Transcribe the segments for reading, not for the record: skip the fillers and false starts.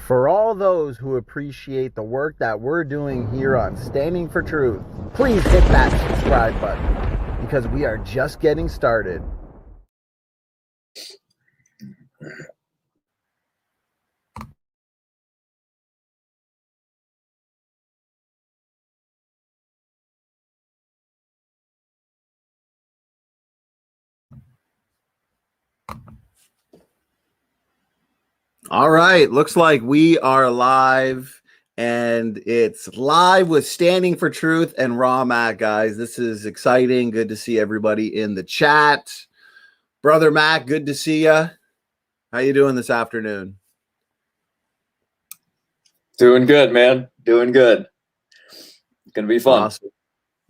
For all those who appreciate the work that we're doing here on Standing for Truth, please hit that subscribe button because we are just getting started. All right, looks like we are live, and it's live with Standing for Truth and Raw Matt, guys. This is exciting. Good to see everybody in the chat. Brother Matt, good to see you. How you doing this afternoon? Doing good, man. Doing good. It's gonna be fun. Awesome.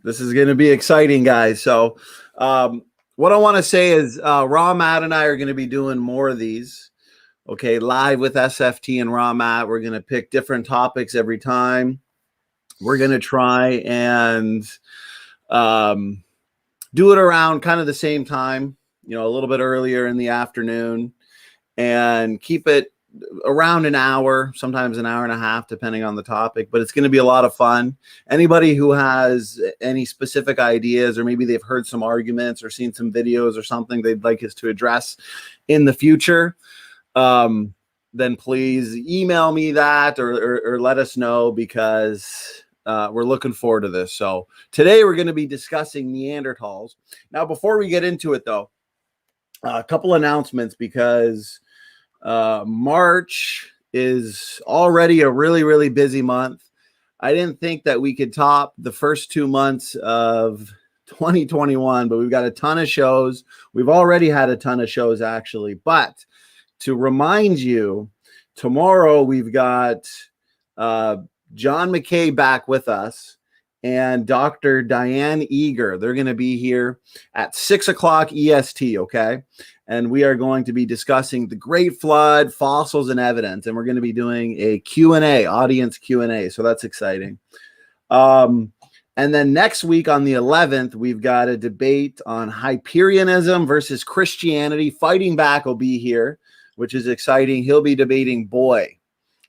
This is going to be exciting, guys. So what I want to say is Raw Matt and I are going to be doing more of these. Okay, live with SFT and Raw Matt. We're going to pick different topics every time. We're going to try and do it around kind of the same time, a little bit earlier in the afternoon, and keep it around an hour, sometimes an hour and a half, depending on the topic. But it's going to be a lot of fun. Anybody who has any specific ideas, or maybe they've heard some arguments or seen some videos or something they'd like us to address in the future, then please email me that or let us know, because we're looking forward to this. So today we're going to be discussing Neanderthals. Now, before we get into it, though, a couple announcements, because March is already a really, really busy month. I didn't think that we could top the first 2 months of 2021, but we've got a ton of shows. We've already had a ton of shows, actually. But to remind you, tomorrow we've got John McKay back with us, and Dr. Diane Eager. They're going to be here at 6 o'clock EST, okay? And we are going to be discussing the Great Flood, fossils, and evidence. And we're going to be doing a Q&A, audience Q&A. So that's exciting. And then next week on the 11th, we've got a debate on Hyperionism versus Christianity. Fighting Back will be here, which is exciting. He'll be debating Boy.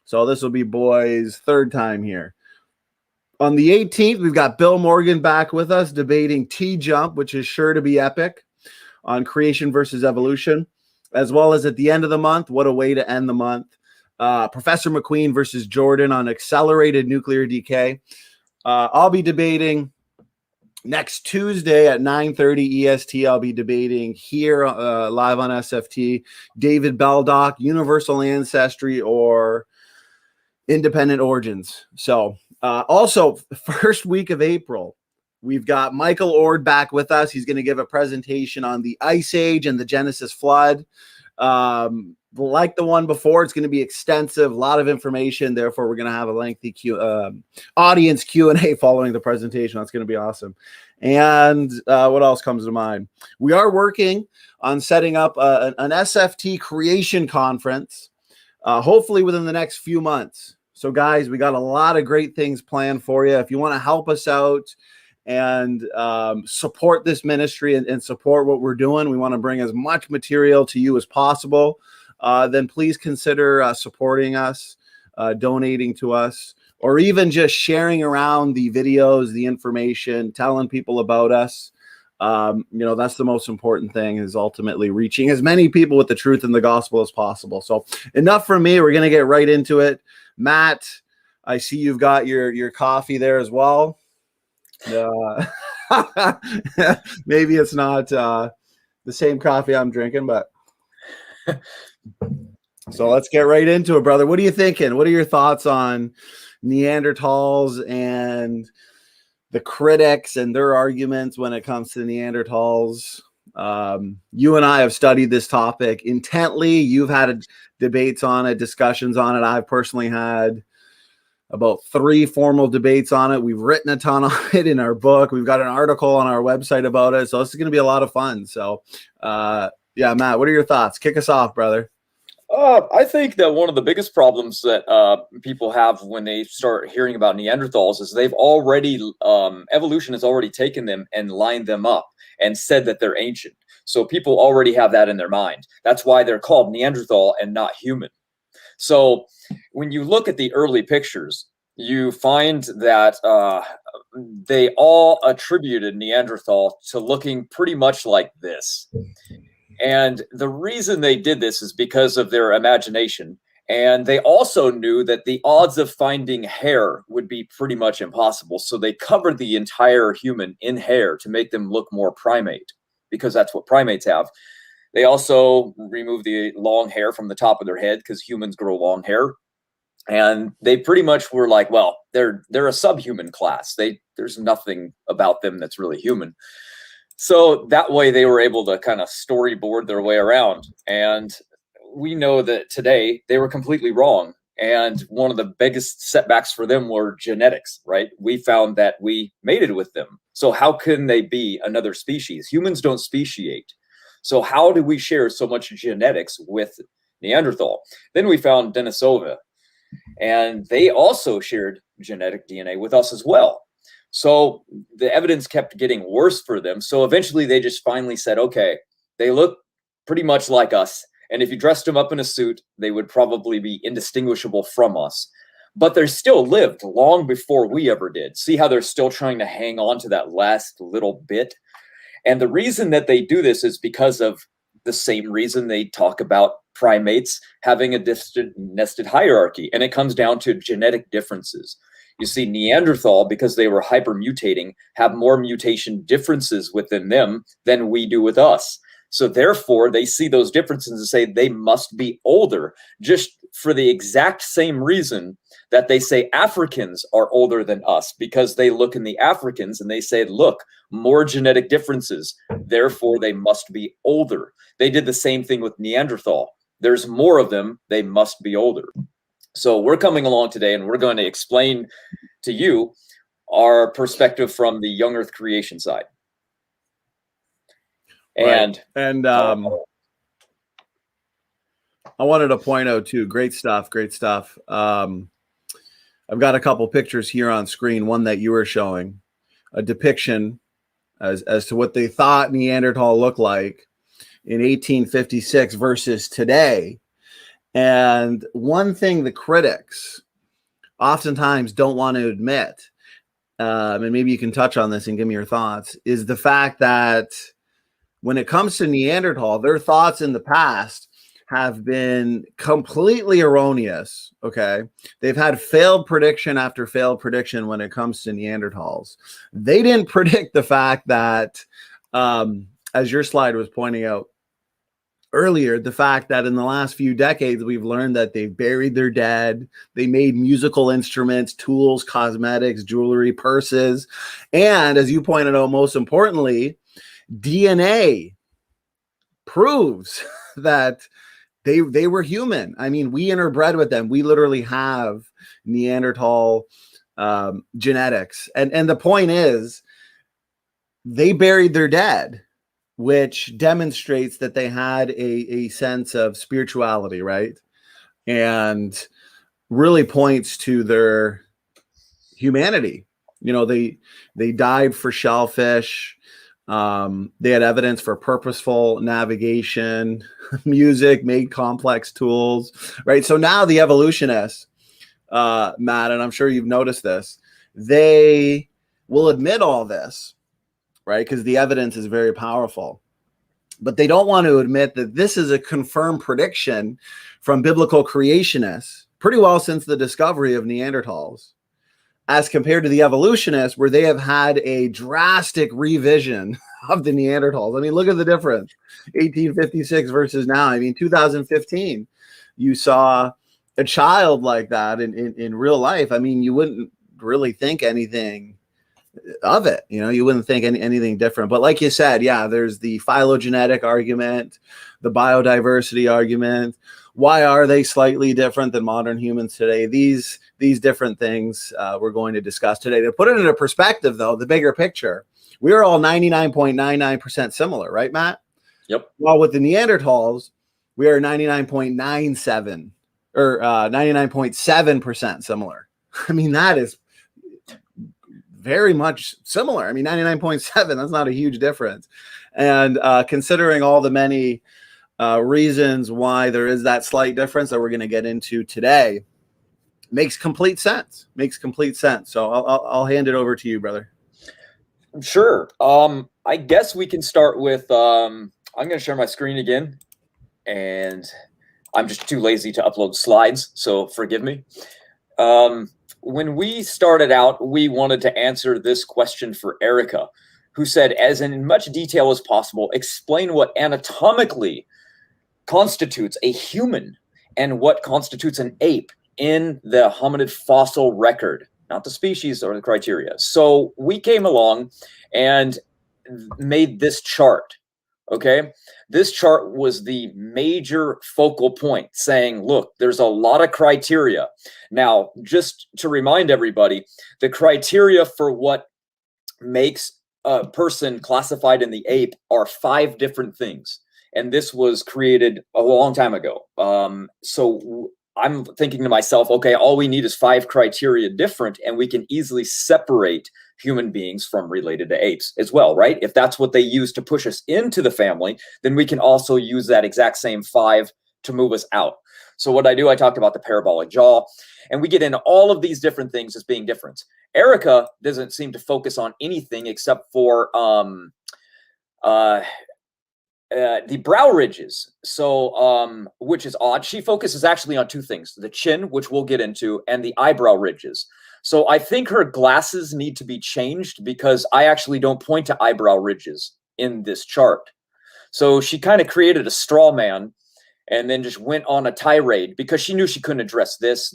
So this will be Boy's third time here. On the 18th, we've got Bill Morgan back with us debating T-Jump, which is sure to be epic, on creation versus evolution, as well as at the end of the month, what a way to end the month, Professor McQueen versus Jordan on accelerated nuclear decay. I'll be debating next Tuesday at 9:30 EST. I'll be debating here live on SFT, David Beldock, universal ancestry or independent origins. So also, first week of April, we've got Michael Ord back with us. He's going to give a presentation on the Ice Age and the Genesis flood. Like the one before, it's going to be extensive, a lot of information. Therefore, we're going to have a lengthy audience Q&A following the presentation. That's going to be awesome. And what else comes to mind? We are working on setting up an SFT creation conference, hopefully within the next few months. So guys, we got a lot of great things planned for you. If you want to help us out and support this ministry and support what we're doing, we want to bring as much material to you as possible. Then please consider supporting us, donating to us, or even just sharing around the videos, the information, telling people about us. That's the most important thing, is ultimately reaching as many people with the truth and the gospel as possible. So enough from me. We're going to get right into it. Matt, I see you've got your coffee there as well. Maybe it's not the same coffee I'm drinking, but so let's get right into it, brother. What are you thinking? What are your thoughts on Neanderthals and the critics and their arguments when it comes to Neanderthals? You and I have studied this topic intently. You've had debates on it, discussions on it. I've personally had about 3 formal debates on it. We've written a ton on it in our book. We've got an article on our website about it. So this is going to be a lot of fun. So, yeah, Matt, what are your thoughts? Kick us off, brother. I think that one of the biggest problems that people have when they start hearing about Neanderthals is they've already, evolution has already taken them and lined them up and said that they're ancient. So people already have that in their mind. That's why they're called Neanderthal and not human. So when you look at the early pictures, you find that they all attributed Neanderthal to looking pretty much like this. And the reason they did this is because of their imagination. And they also knew that the odds of finding hair would be pretty much impossible. So they covered the entire human in hair to make them look more primate, because that's what primates have. They also removed the long hair from the top of their head, because humans grow long hair. And they pretty much were like, well, they're a subhuman class. There's nothing about them that's really human. So that way they were able to kind of storyboard their way around. And we know that today they were completely wrong. And one of the biggest setbacks for them were genetics, right? We found that we mated with them. So how can they be another species? Humans don't speciate. So how do we share so much genetics with Neanderthal? Then we found Denisova, and they also shared genetic DNA with us as well. So the evidence kept getting worse for them. So eventually they just finally said, okay, they look pretty much like us. And if you dressed them up in a suit, they would probably be indistinguishable from us. But they still lived long before we ever did. See how they're still trying to hang on to that last little bit? And the reason that they do this is because of the same reason they talk about primates having a nested hierarchy. And it comes down to genetic differences. You see, Neanderthal, because they were hypermutating, have more mutation differences within them than we do with us. So therefore, they see those differences and say they must be older, just for the exact same reason that they say Africans are older than us, because they look in the Africans and they say, look, more genetic differences, therefore they must be older. They did the same thing with Neanderthal. There's more of them, they must be older. So we're coming along today and we're going to explain to you our perspective from the young Earth creation side. Right. And I wanted to point out too, great stuff. I've got a couple pictures here on screen, one that you were showing, a depiction as to what they thought Neanderthal looked like in 1856 versus today. And one thing the critics oftentimes don't want to admit, and maybe you can touch on this and give me your thoughts, is the fact that when it comes to Neanderthal, their thoughts in the past have been completely erroneous. Okay. They've had failed prediction after failed prediction when it comes to Neanderthals. They didn't predict the fact that, as your slide was pointing out earlier, the fact that in the last few decades, we've learned that they've buried their dead. They made musical instruments, tools, cosmetics, jewelry, purses. And as you pointed out, most importantly, DNA proves that they were human. I mean, we interbred with them. We literally have Neanderthal genetics. And the point is, they buried their dead, which demonstrates that they had a sense of spirituality, right? And really points to their humanity. You know, they died for shellfish. They had evidence for purposeful navigation, music, made complex tools, right? So now the evolutionists, Matt, and I'm sure you've noticed this, they will admit all this, right? Because the evidence is very powerful. But they don't want to admit that this is a confirmed prediction from biblical creationists pretty well since the discovery of Neanderthals, as compared to the evolutionists, where they have had a drastic revision of the Neanderthals. I mean, look at the difference, 1856 versus now. I mean, 2015, you saw a child like that in real life. I mean, you wouldn't really think anything of it. You know, you wouldn't think anything different. But like you said, yeah, there's the phylogenetic argument, the biodiversity argument. Why are they slightly different than modern humans today? These different things we're going to discuss today. To put it into perspective, though, the bigger picture, we're all 99.99% similar, right, Matt? Yep. Well, with the Neanderthals, we are 99.97 or 99.7% similar. I mean, that is very much similar. I mean, 99.7, that's not a huge difference. And considering all the many reasons why there is that slight difference that we're going to get into today, makes complete sense. So I'll hand it over to you, brother. Sure. I guess we can start with, I'm going to share my screen again, and I'm just too lazy to upload slides, so forgive me. When we started out, we wanted to answer this question for Erica, who said, as in much detail as possible, explain what anatomically constitutes a human and what constitutes an ape in the hominid fossil record, not the species or the criteria. So we came along and made this chart. Okay, this chart was the major focal point, saying, look, there's a lot of criteria. Now, just to remind everybody, the criteria for what makes a person classified in the ape are 5 different things. And this was created a long time ago. So I'm thinking to myself, okay, all we need is 5 criteria different, and we can easily separate human beings from related to apes as well, right? If that's what they use to push us into the family, then we can also use that exact same 5 to move us out. So what I do, I talked about the parabolic jaw, and we get into all of these different things as being different. Erica doesn't seem to focus on anything except for the brow ridges, so which is odd. She focuses actually on 2 things: the chin, which we'll get into, and the eyebrow ridges. So I think her glasses need to be changed, because I actually don't point to eyebrow ridges in this chart. So she kind of created a straw man and then just went on a tirade, because she knew she couldn't address this.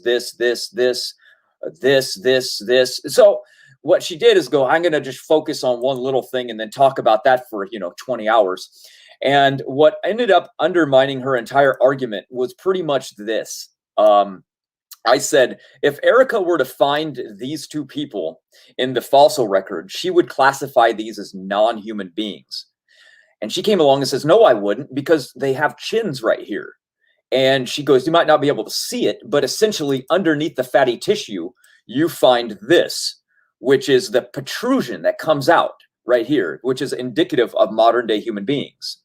So what she did is go, I'm going to just focus on one little thing and then talk about that for 20 hours. And what ended up undermining her entire argument was pretty much this. I said, if Erica were to find these two people in the fossil record, she would classify these as non-human beings. And she came along and says, no, I wouldn't, because they have chins right here. And she goes, you might not be able to see it, but essentially underneath the fatty tissue, you find this, which is the protrusion that comes out right here, which is indicative of modern day human beings.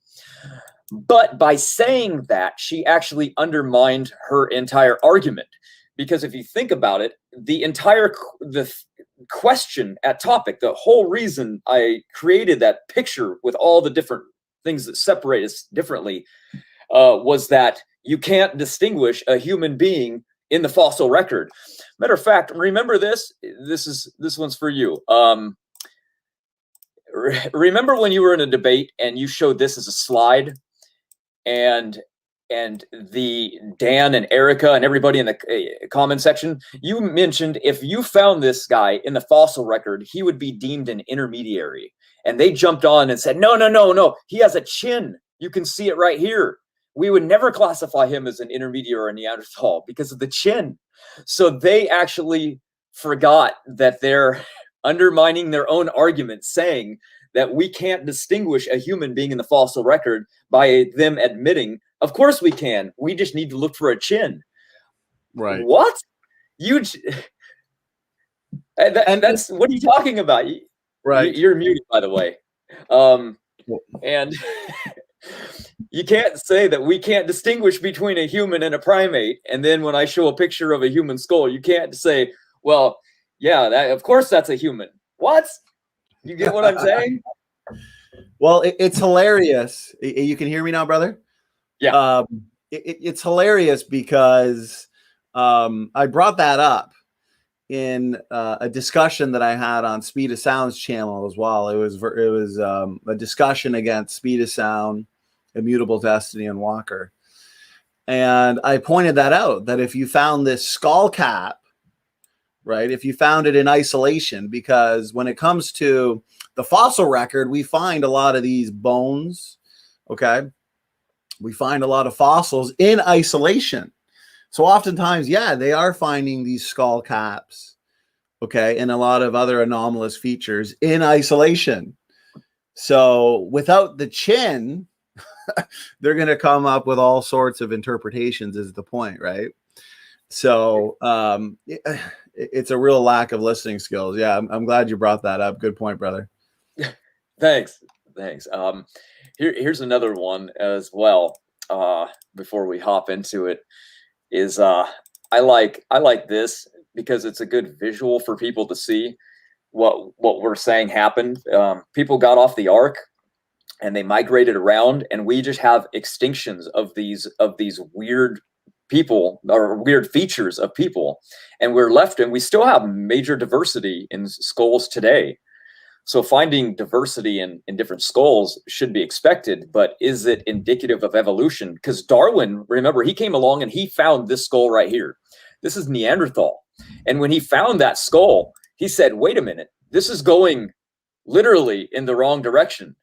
But by saying that, she actually undermined her entire argument. Because if you think about it, the question at topic, the whole reason I created that picture with all the different things that separate us differently was that you can't distinguish a human being in the fossil record. Matter of fact, remember this. This one's for you. Remember when you were in a debate and you showed this as a slide, and the Dan and Erica and everybody in the comment section, you mentioned if you found this guy in the fossil record, he would be deemed an intermediary. And they jumped on and said, no, he has a chin. You can see it right here. We would never classify him as an intermediary or a Neanderthal because of the chin. So they actually forgot that they're undermining their own argument, saying that we can't distinguish a human being in the fossil record by them admitting, of course we can. We just need to look for a chin. Right. What? That's what are you talking about? Right. You're muted, by the way. And you can't say that we can't distinguish between a human and a primate. And then when I show a picture of a human skull, you can't say, well, yeah, of course that's a human. What? You get what I'm saying? Well, it's hilarious. You can hear me now, brother? Yeah. It's hilarious because I brought that up in a discussion that I had on Speed of Sound's channel as well. It was a discussion against Speed of Sound, Immutable Destiny, and Walker. And I pointed that out, that if you found this skull cap, right, if you found it in isolation, because when it comes to the fossil record, we find a lot of these bones, okay? We find a lot of fossils in isolation. So oftentimes, yeah, they are finding these skull caps, okay, and a lot of other anomalous features in isolation. So without the chin, they're going to come up with all sorts of interpretations, is the point, right? So it's a real lack of listening skills. Yeah, I'm glad you brought that up. Good point, brother. Thanks. Here's another one as well. Before we hop into it, is I like this because it's a good visual for people to see what we're saying happened. People got off the ark and they migrated around, and we just have extinctions of these weird people or weird features of people, and we're left, and we still have major diversity in skulls today. So finding diversity in different skulls should be expected, but is it indicative of evolution? Because Darwin, remember, he came along and he found this skull right here. This is Neanderthal. And when he found that skull, he said, wait a minute, this is going literally in the wrong direction.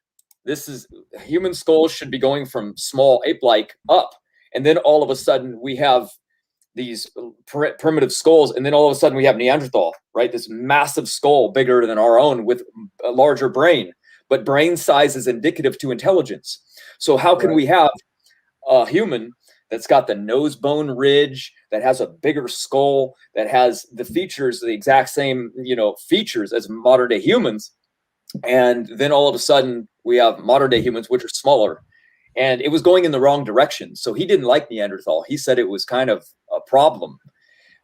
Human skulls should be going from small ape-like up. And then all of a sudden we have these primitive skulls, and then all of a sudden we have Neanderthal, right? This massive skull, bigger than our own, with a larger brain, but brain size is indicative to intelligence. So how can we have a human that's got the nose bone ridge, that has a bigger skull, that has the features, the exact same, features as modern day humans, and then all of a sudden we have modern day humans, which are smaller? And it was going in the wrong direction. So he didn't like Neanderthal. He said it was kind of a problem.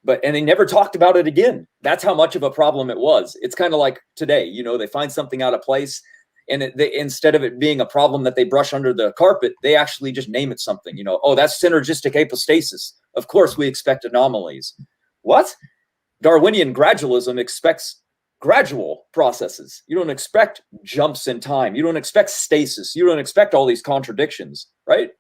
And they never talked about it again. That's how much of a problem it was. It's kind of like today, they find something out of place, and instead of it being a problem that they brush under the carpet, they actually just name it something. Oh, that's synergistic apostasis. Of course, we expect anomalies. What? Darwinian gradualism expects gradual processes. You don't expect jumps in time. You don't expect stasis. You don't expect all these contradictions, right?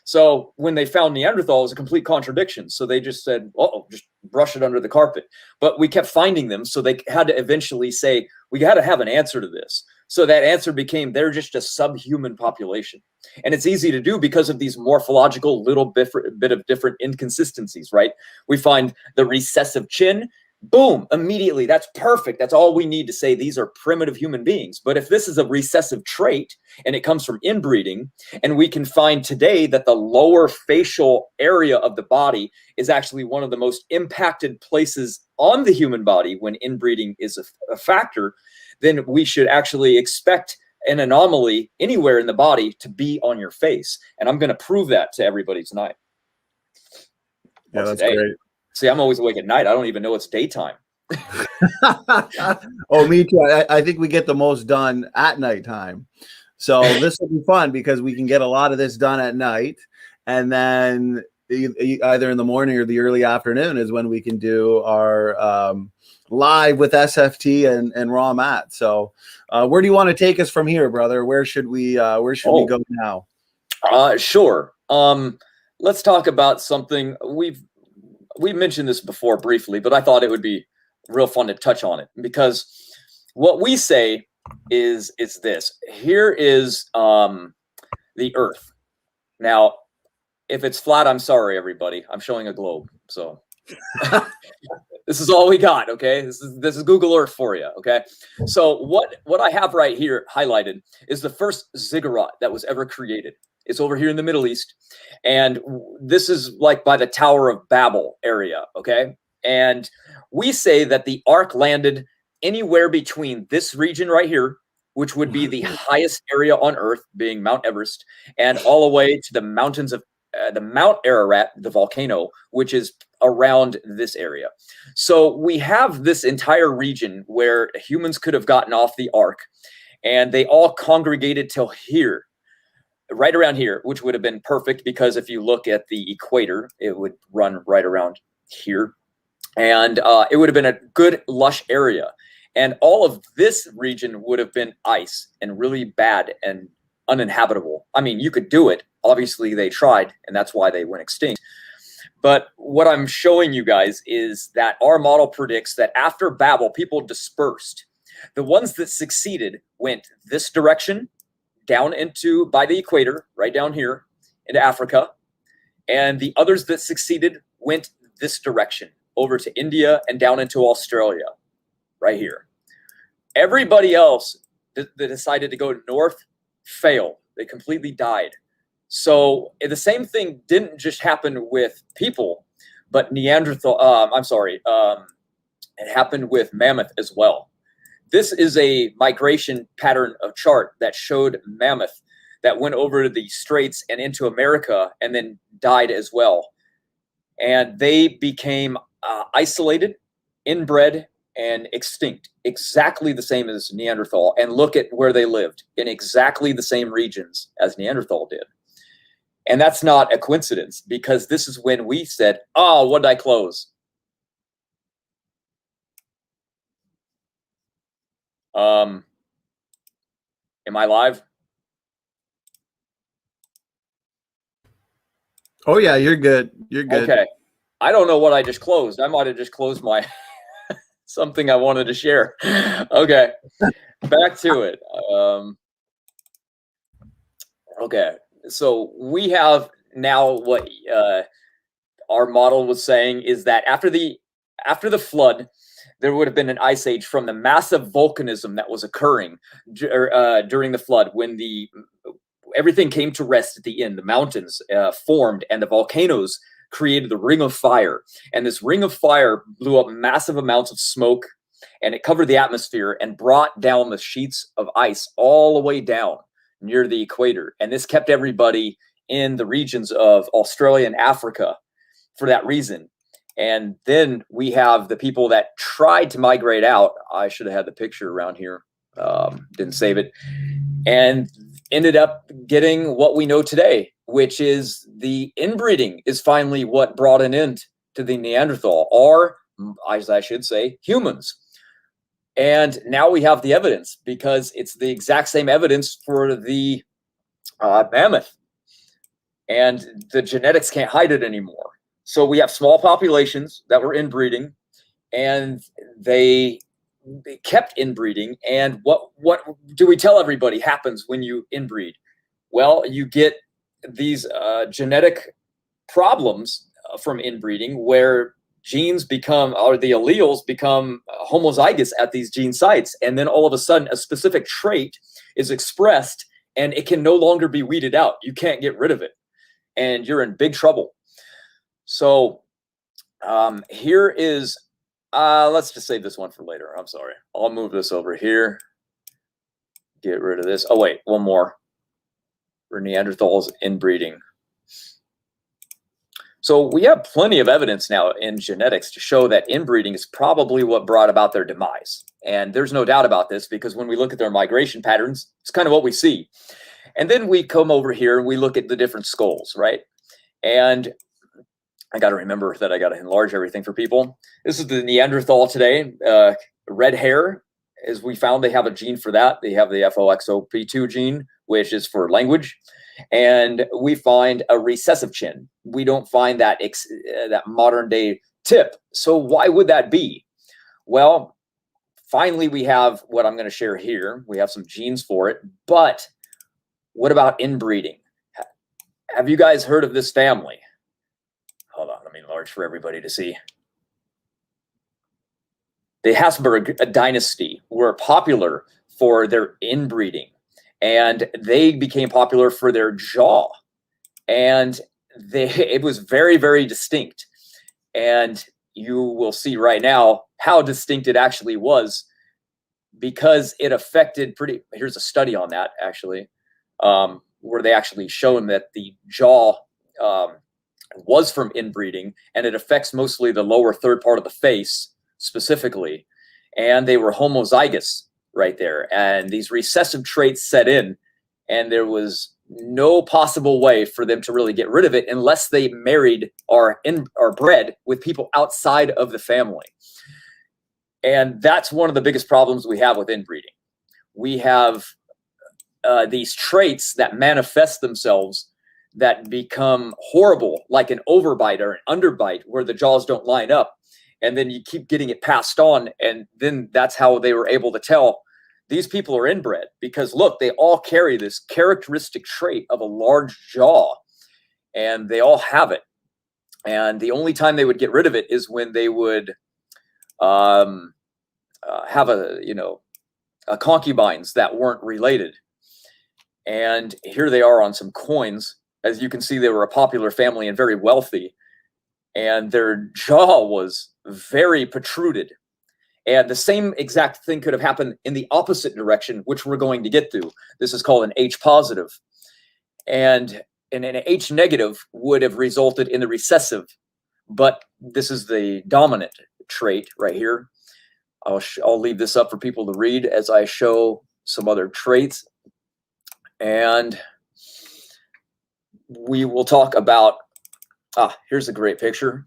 So when they found Neanderthal, it was a complete contradiction. So they just said, just brush it under the carpet. But we kept finding them. So they had to eventually say, we got to have an answer to this. So that answer became, they're just a subhuman population. And it's easy to do because of these morphological bit of different inconsistencies, right? We find the recessive chin, boom, immediately, that's perfect. That's all we need to say these are primitive human beings. But if this is a recessive trait and it comes from inbreeding, and we can find today that the lower facial area of the body is actually one of the most impacted places on the human body when inbreeding is a factor, then we should actually expect an anomaly anywhere in the body to be on your face. And I'm going to prove that to everybody tonight. Yeah, that's great. See, I'm always awake at night. I don't even know it's daytime. Oh, me too. I think we get the most done at nighttime. So this will be fun because we can get a lot of this done at night. And then either in the morning or the early afternoon is when we can do our live with SFT and raw mat. So where do you want to take us from here, brother? Where should we we go now? Sure. Let's talk about something we mentioned this before briefly, but I thought it would be real fun to touch on it, because what we say is this. Here is the Earth. Now, if it's flat, I'm sorry, everybody. I'm showing a globe, so this is all we got. Okay, this is Google Earth for you. Okay, so what I have right here highlighted is the first ziggurat that was ever created. It's over here in the Middle East. And this is like by the Tower of Babel area, okay? And we say that the ark landed anywhere between this region right here, which would be the highest area on Earth, being Mount Everest, and all the way to the mountains of the Mount Ararat, the volcano, which is around this area. So we have this entire region where humans could have gotten off the ark, and they all congregated till here. Right around here, which would have been perfect because if you look at the equator, it would run right around here. And it would have been a good, lush area. And all of this region would have been ice and really bad and uninhabitable. I mean, you could do it. Obviously, they tried, and that's why they went extinct. But what I'm showing you guys is that our model predicts that after Babel, people dispersed. The ones that succeeded went this direction, down into by the equator, right down here into Africa. And the others that succeeded went this direction over to India and down into Australia, right here. Everybody else that decided to go north failed. They completely died. So the same thing didn't just happen with people, but it happened with mammoth as well. This is a migration pattern of chart that showed mammoth that went over the straits and into America and then died as well. And they became isolated, inbred, and extinct, exactly the same as Neanderthal. And look at where they lived, in exactly the same regions as Neanderthal did. And that's not a coincidence, because this is when we said, oh, what did I close? Am I live? Oh yeah, you're good. You're good. Okay. I don't know what I just closed. I might have just closed my something I wanted to share. Okay. Back to it. Okay. So we have now what our model was saying is that after the flood, there would have been an ice age from the massive volcanism that was occurring during the flood, when everything came to rest at the end. The mountains formed, and the volcanoes created the ring of fire. And this ring of fire blew up massive amounts of smoke, and it covered the atmosphere and brought down the sheets of ice all the way down near the equator. And this kept everybody in the regions of Australia and Africa for that reason. And then we have the people that tried to migrate out. I should have had the picture around here. Didn't save it. And ended up getting what we know today, which is the inbreeding is finally what brought an end to the Neanderthal, or as I should say, humans. And now we have the evidence, because it's the exact same evidence for the mammoth. And the genetics can't hide it anymore. So we have small populations that were inbreeding, and they kept inbreeding. And what do we tell everybody happens when you inbreed? Well, you get these genetic problems from inbreeding where genes become, or the alleles become homozygous at these gene sites. And then all of a sudden, a specific trait is expressed and it can no longer be weeded out. You can't get rid of it. And you're in big trouble. So here is, let's just save this one for later. I'm sorry. I'll move this over here. Get rid of this. Oh, wait, one more. For Neanderthals inbreeding. So we have plenty of evidence now in genetics to show that inbreeding is probably what brought about their demise. And there's no doubt about this, because when we look at their migration patterns, it's kind of what we see. And then we come over here and we look at the different skulls, right? And I got to remember that I got to enlarge everything for people. This is the Neanderthal today. Red hair, as we found, they have a gene for that. They have the FOXOP2 gene, which is for language. And we find a recessive chin. We don't find that that modern day tip. So why would that be? Well, finally, we have what I'm going to share here. We have some genes for it. But what about inbreeding? Have you guys heard of this family? Hold on, let me enlarge for everybody to see. The Habsburg dynasty were popular for their inbreeding, and they became popular for their jaw. And it was very, very distinct. And you will see right now how distinct it actually was, because it affected here's a study on that actually, where they actually shown that the jaw was from inbreeding, and it affects mostly the lower third part of the face specifically. And they were homozygous right there. And these recessive traits set in, and there was no possible way for them to really get rid of it unless they married or bred with people outside of the family. And that's one of the biggest problems we have with inbreeding. We have these traits that manifest themselves that become horrible, like an overbite or an underbite where the jaws don't line up. And then you keep getting it passed on. And then that's how they were able to tell these people are inbred, because look, they all carry this characteristic trait of a large jaw, and they all have it. And the only time they would get rid of it is when they would have concubines that weren't related. And here they are on some coins. As you can see, they were a popular family and very wealthy, and their jaw was very protruded. And the same exact thing could have happened in the opposite direction, which we're going to get to. This is called an H positive. And an H negative would have resulted in the recessive, but this is the dominant trait right here. I'll leave this up for people to read as I show some other traits. And we will talk about, here's a great picture.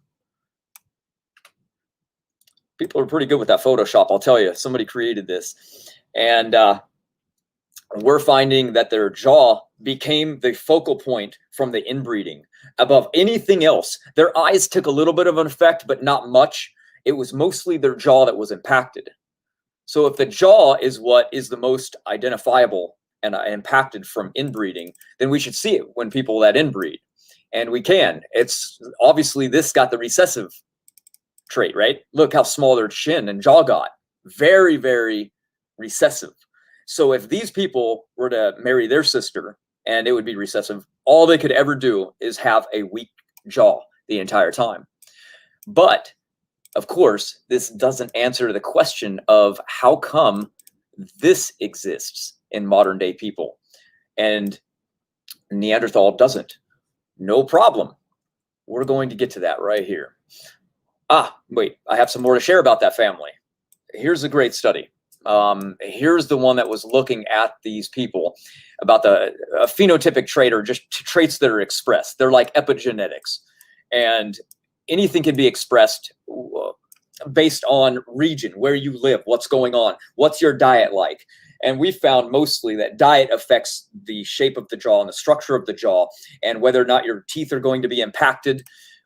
People are pretty good with that Photoshop, I'll tell you. Somebody created this. And we're finding that their jaw became the focal point from the inbreeding. Above anything else, their eyes took a little bit of an effect, but not much. It was mostly their jaw that was impacted. So if the jaw is what is the most identifiable and impacted from inbreeding, then we should see it when people that inbreed. And we can. It's obviously this got the recessive trait, right? Look how small their chin and jaw got. Very, very recessive. So if these people were to marry their sister and it would be recessive, all they could ever do is have a weak jaw the entire time. But of course, this doesn't answer the question of how come this exists in modern day people and Neanderthal doesn't. No problem. We're going to get to that right here. Wait, I have some more to share about that family. Here's a great study. Here's the one that was looking at these people about a phenotypic trait, or just traits that are expressed. They're like epigenetics, and anything can be expressed based on region, where you live, what's going on, what's your diet like. And we found mostly that diet affects the shape of the jaw and the structure of the jaw, and whether or not your teeth are going to be impacted.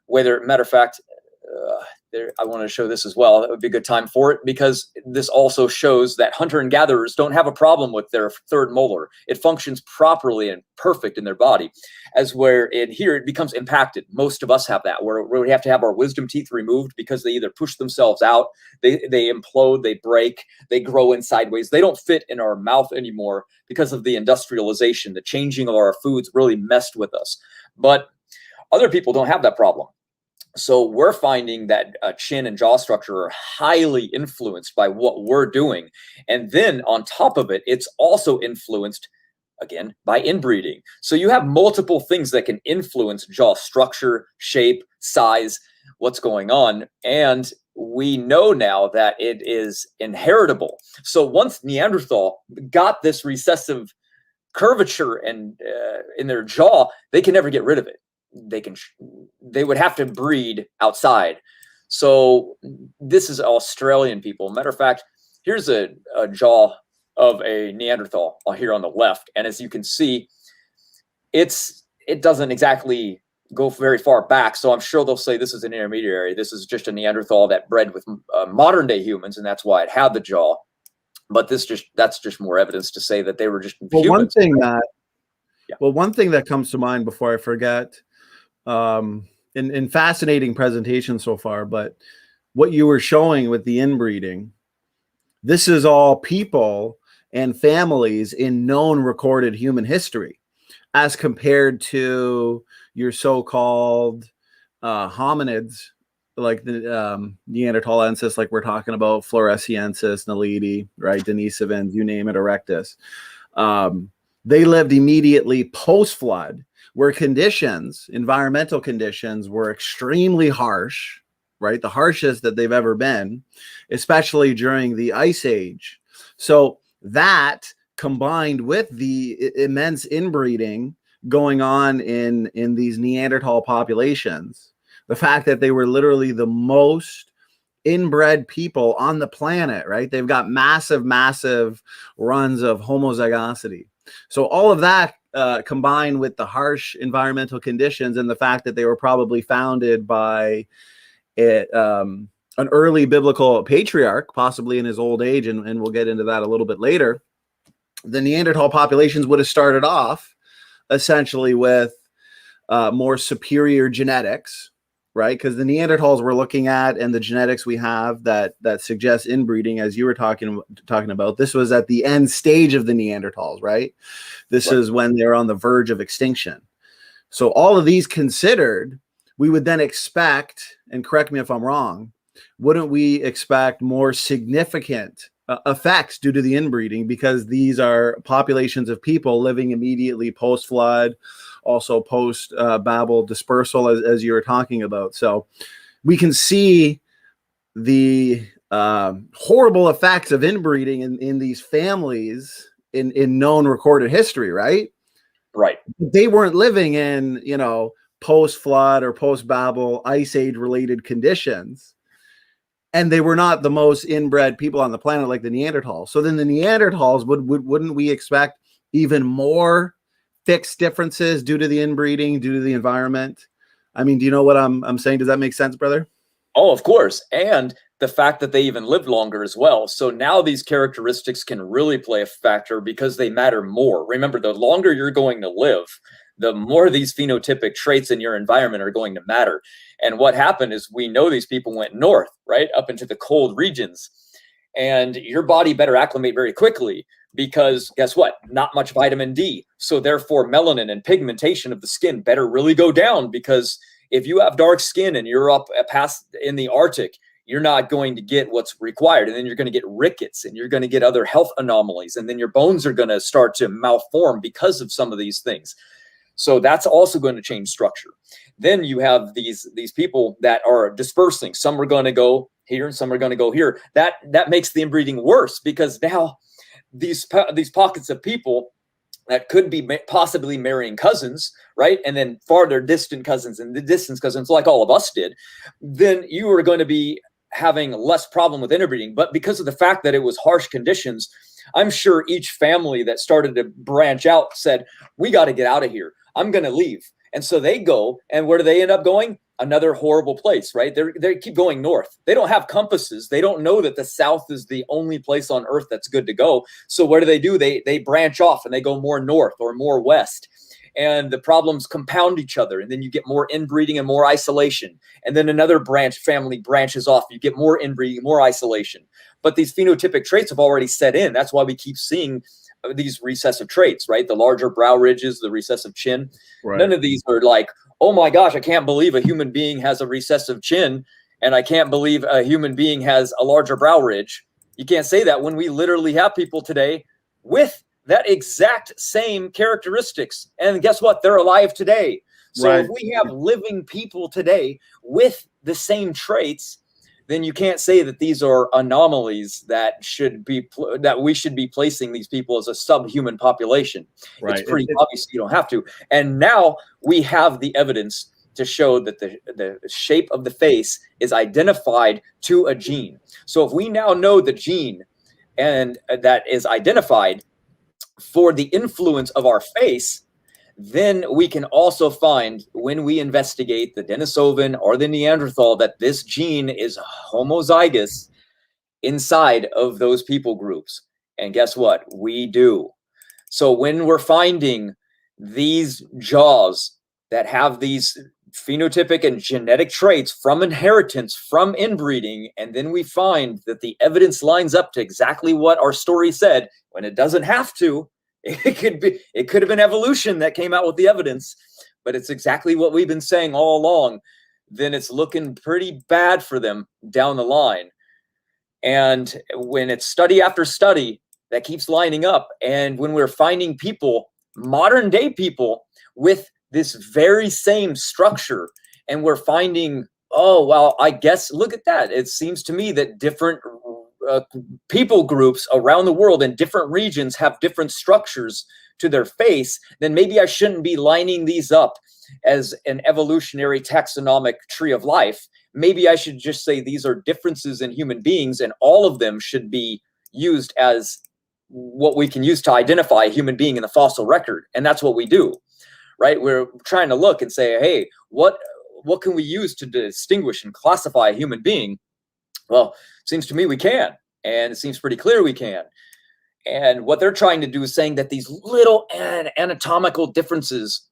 Matter of fact, I want to show this as well. That would be a good time for it, because this also shows that hunter and gatherers don't have a problem with their third molar. It functions properly and perfect in their body, as where in here it becomes impacted. Most of us have that, where we have to have our wisdom teeth removed because they either push themselves out, they implode, they break, they grow in sideways. They don't fit in our mouth anymore because of the industrialization. The changing of our foods really messed with us. But other people don't have that problem. So we're finding that chin and jaw structure are highly influenced by what we're doing. And then on top of it, it's also influenced, again, by inbreeding. So you have multiple things that can influence jaw structure, shape, size, what's going on. And we know now that it is inheritable. So once Neanderthal got this recessive curvature and in their jaw, they can never get rid of it. They would have to breed outside. So this is Australian people. Matter of fact, here's a jaw of a Neanderthal here on the left. And as you can see, it doesn't exactly go very far back. So I'm sure they'll say this is an intermediary. This is just a Neanderthal that bred with modern day humans, and that's why it had the jaw. But that's just more evidence to say that they were just humans. One thing that comes to mind before I forget, in fascinating presentation so far, but what you were showing with the inbreeding, this is all people and families in known recorded human history, as compared to your so-called hominids, like the Neanderthalensis, like we're talking about, Floresiensis, Naledi, right, Denisovans, you name it, Erectus. They lived immediately post-flood, where environmental conditions were extremely harsh, right? The harshest that they've ever been, especially during the Ice Age. So that, combined with the immense inbreeding going on in these Neanderthal populations, the fact that they were literally the most inbred people on the planet, right? They've got massive runs of homozygosity. So all of that combined with the harsh environmental conditions and the fact that they were probably founded by an early biblical patriarch, possibly in his old age, and we'll get into that a little bit later, the Neanderthal populations would have started off essentially with more superior genetics, right? Because the Neanderthals we're looking at and the genetics we have that suggests inbreeding, as you were talking about, this was at the end stage of the Neanderthals, right? This is when they're on the verge of extinction. So all of these considered, we would then expect, and correct me if I'm wrong, wouldn't we expect more significant effects due to the inbreeding, because these are populations of people living immediately post-flood, also post-Babel dispersal, as you were talking about. So we can see the horrible effects of inbreeding in these families in known recorded history, right? Right. They weren't living in, post-flood or post-Babel Ice Age related conditions. And they were not the most inbred people on the planet like the Neanderthals. So then the Neanderthals, wouldn't we expect even more fixed differences due to the inbreeding, due to the environment? I mean, do you know what I'm saying? Does that make sense, brother? Oh, of course. And the fact that they even lived longer as well. So now these characteristics can really play a factor because they matter more. Remember, the longer you're going to live, the more these phenotypic traits in your environment are going to matter. And what happened is, we know these people went north, right, up into the cold regions. And your body better acclimate very quickly, because guess what? Not much vitamin D. So therefore, melanin and pigmentation of the skin better really go down, because if you have dark skin and you're up past in the Arctic, you're not going to get what's required. And then you're going to get rickets, and you're going to get other health anomalies. And then your bones are going to start to malform because of some of these things. So that's also going to change structure. Then you have these people that are dispersing. Some are going to go here and some are going to go here. That makes the inbreeding worse, because now these pockets of people that could be possibly marrying cousins, right? And then farther distant cousins and the distant cousins, like all of us did, then you are going to be having less problem with interbreeding. But because of the fact that it was harsh conditions, I'm sure each family that started to branch out said, we got to get out of here. I'm going to leave. And so they go, and where do they end up going? another horrible place, right? They keep going north. They don't have compasses. They don't know that the south is the only place on earth that's good to go. So what do? They branch off and they go more north or more west. And the problems compound each other. And then you get more inbreeding and more isolation. And then another family branches off. You get more inbreeding, more isolation. But these phenotypic traits have already set in. That's why we keep seeing these recessive traits, right? The larger brow ridges, the recessive chin. Right. None of these are like, oh my gosh, I can't believe a human being has a recessive chin, and I can't believe a human being has a larger brow ridge. You can't say that when we literally have people today with that exact same characteristics. And guess what? They're alive today. So if we have living people today with the same traits, then you can't say that these are anomalies that we should be placing these people as a subhuman population. Right. It's pretty obvious you don't have to. And now we have the evidence to show that the shape of the face is identified to a gene. So if we now know the gene and that is identified for the influence of our face, then we can also find, when we investigate the Denisovan or the Neanderthal, that this gene is homozygous inside of those people groups. And guess what? We do. So when we're finding these jaws that have these phenotypic and genetic traits from inheritance, from inbreeding, and then we find that the evidence lines up to exactly what our story said, when it doesn't have to. It could have been evolution that came out with the evidence, but it's exactly what we've been saying all along. Then it's looking pretty bad for them down the line. And when it's study after study that keeps lining up, and when we're finding people, modern day people, with this very same structure, and we're finding, oh, well, I guess, look at that. It seems to me that different people groups around the world in different regions have different structures to their face, then maybe I shouldn't be lining these up as an evolutionary taxonomic tree of life. Maybe I should just say these are differences in human beings, and all of them should be used as what we can use to identify a human being in the fossil record. And that's what we do, right? We're trying to look and say, hey, what can we use to distinguish and classify a human being? Well, it seems to me we can, and it seems pretty clear we can. And what they're trying to do is saying that these little anatomical differences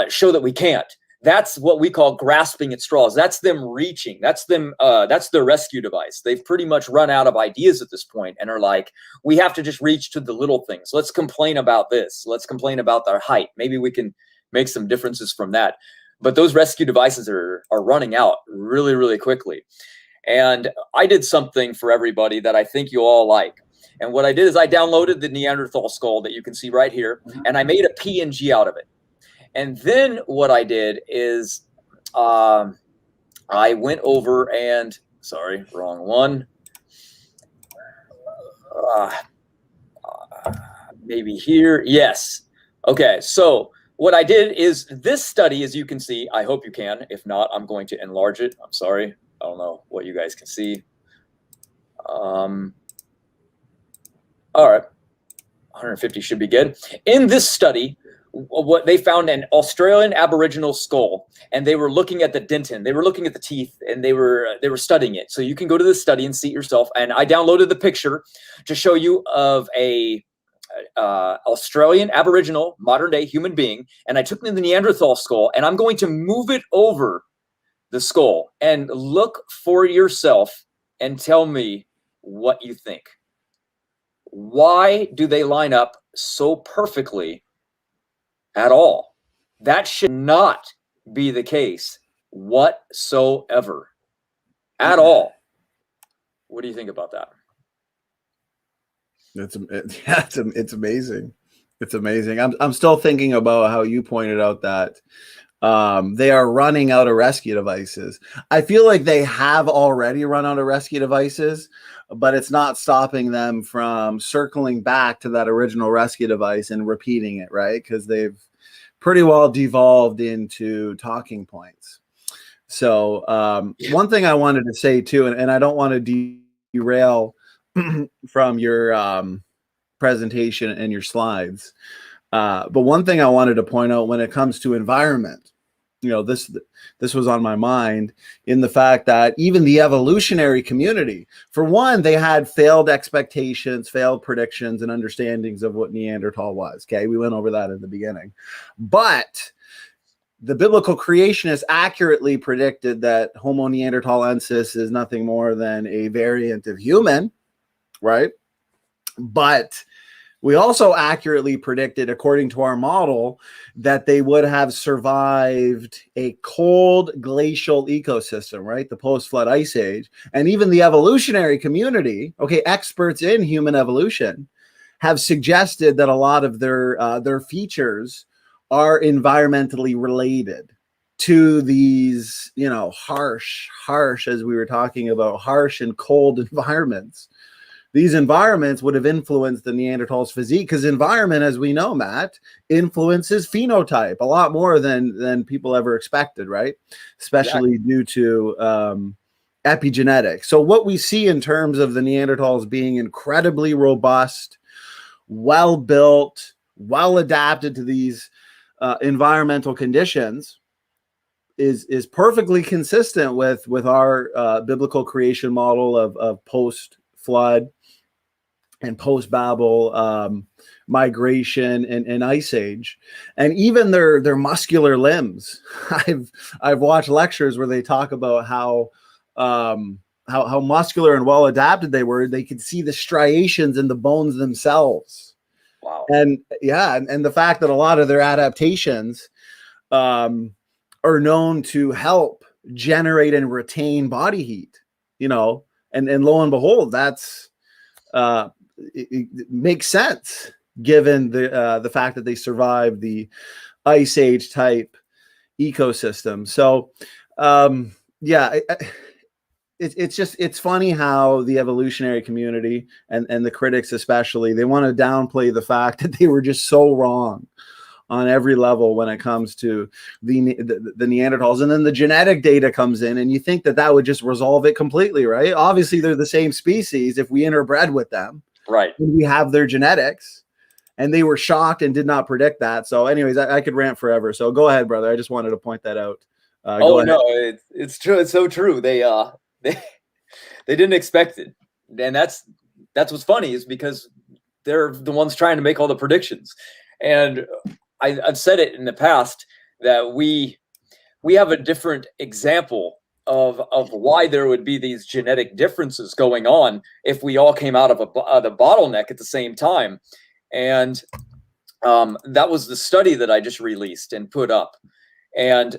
show that we can't. That's what we call grasping at straws. That's them reaching. That's them. That's their rescue device. They've pretty much run out of ideas at this point and are like, we have to just reach to the little things. Let's complain about this. Let's complain about their height. Maybe we can make some differences from that. But those rescue devices are running out really, really quickly. And I did something for everybody that I think you all like. And what I did is I downloaded the Neanderthal skull that you can see right here, and I made a PNG out of it. And then what I did is I went over and, sorry, wrong one. Maybe here. Yes. Okay. So what I did is this study, as you can see, I hope you can. If not, I'm going to enlarge it. I'm sorry. I don't know what you guys can see. All right. 150 should be good. In this study, what they found an Australian Aboriginal skull, and they were looking at the dentin. They were looking at the teeth, and they were studying it. So you can go to this study and see it yourself. And I downloaded the picture to show you of a Australian Aboriginal modern day human being. And I took the Neanderthal skull, and I'm going to move it over the skull and look for yourself and tell me what you think. Why do they line up so perfectly at all? That should not be the case whatsoever at all. What do you think about that? It's amazing. It's amazing. I'm still thinking about how you pointed out that they are running out of rescue devices. I feel like they have already run out of rescue devices, but it's not stopping them from circling back to that original rescue device and repeating it, right? Because they've pretty well devolved into talking points. So one thing I wanted to say too, and I don't want to derail from your presentation and your slides, but one thing I wanted to point out when it comes to environment, this was on my mind, in the fact that even the evolutionary community, for one, they had failed expectations, failed predictions, and understandings of what Neanderthal was. Okay, we went over that in the beginning, but the biblical creationists accurately predicted that Homo neanderthalensis is nothing more than a variant of human, right? But we also accurately predicted, according to our model, that they would have survived a cold glacial ecosystem, right? The post-flood ice age. And even the evolutionary community, okay, experts in human evolution, have suggested that a lot of their features are environmentally related to these, harsh, as we were talking about, harsh and cold environments. These environments would have influenced the Neanderthals' physique, because environment, as we know, Matt, influences phenotype a lot more than people ever expected, right? Especially due to epigenetics. So what we see in terms of the Neanderthals being incredibly robust, well-built, well-adapted to these environmental conditions is perfectly consistent with our biblical creation model of post-flood and post-Babel migration and ice age, and even their muscular limbs. I've watched lectures where they talk about how muscular and well adapted they were. They could see the striations in the bones themselves. Wow. And the fact that a lot of their adaptations are known to help generate and retain body heat, and lo and behold, that's it makes sense given the fact that they survived the ice age type ecosystem. So it's funny how the evolutionary community and the critics especially, they want to downplay the fact that they were just so wrong on every level when it comes to the Neanderthals. And then the genetic data comes in, and you think that would just resolve it completely, right? Obviously, they're the same species if we interbred with them. Right. We have their genetics, and they were shocked and did not predict that. So anyways, I could rant forever. So go ahead, brother. I just wanted to point that out. No, it's true. It's so true. They didn't expect it. And that's what's funny, is because they're the ones trying to make all the predictions. And I've said it in the past that we have a different example of why there would be these genetic differences going on if we all came out of the bottleneck at the same time. And that was the study that I just released and put up. And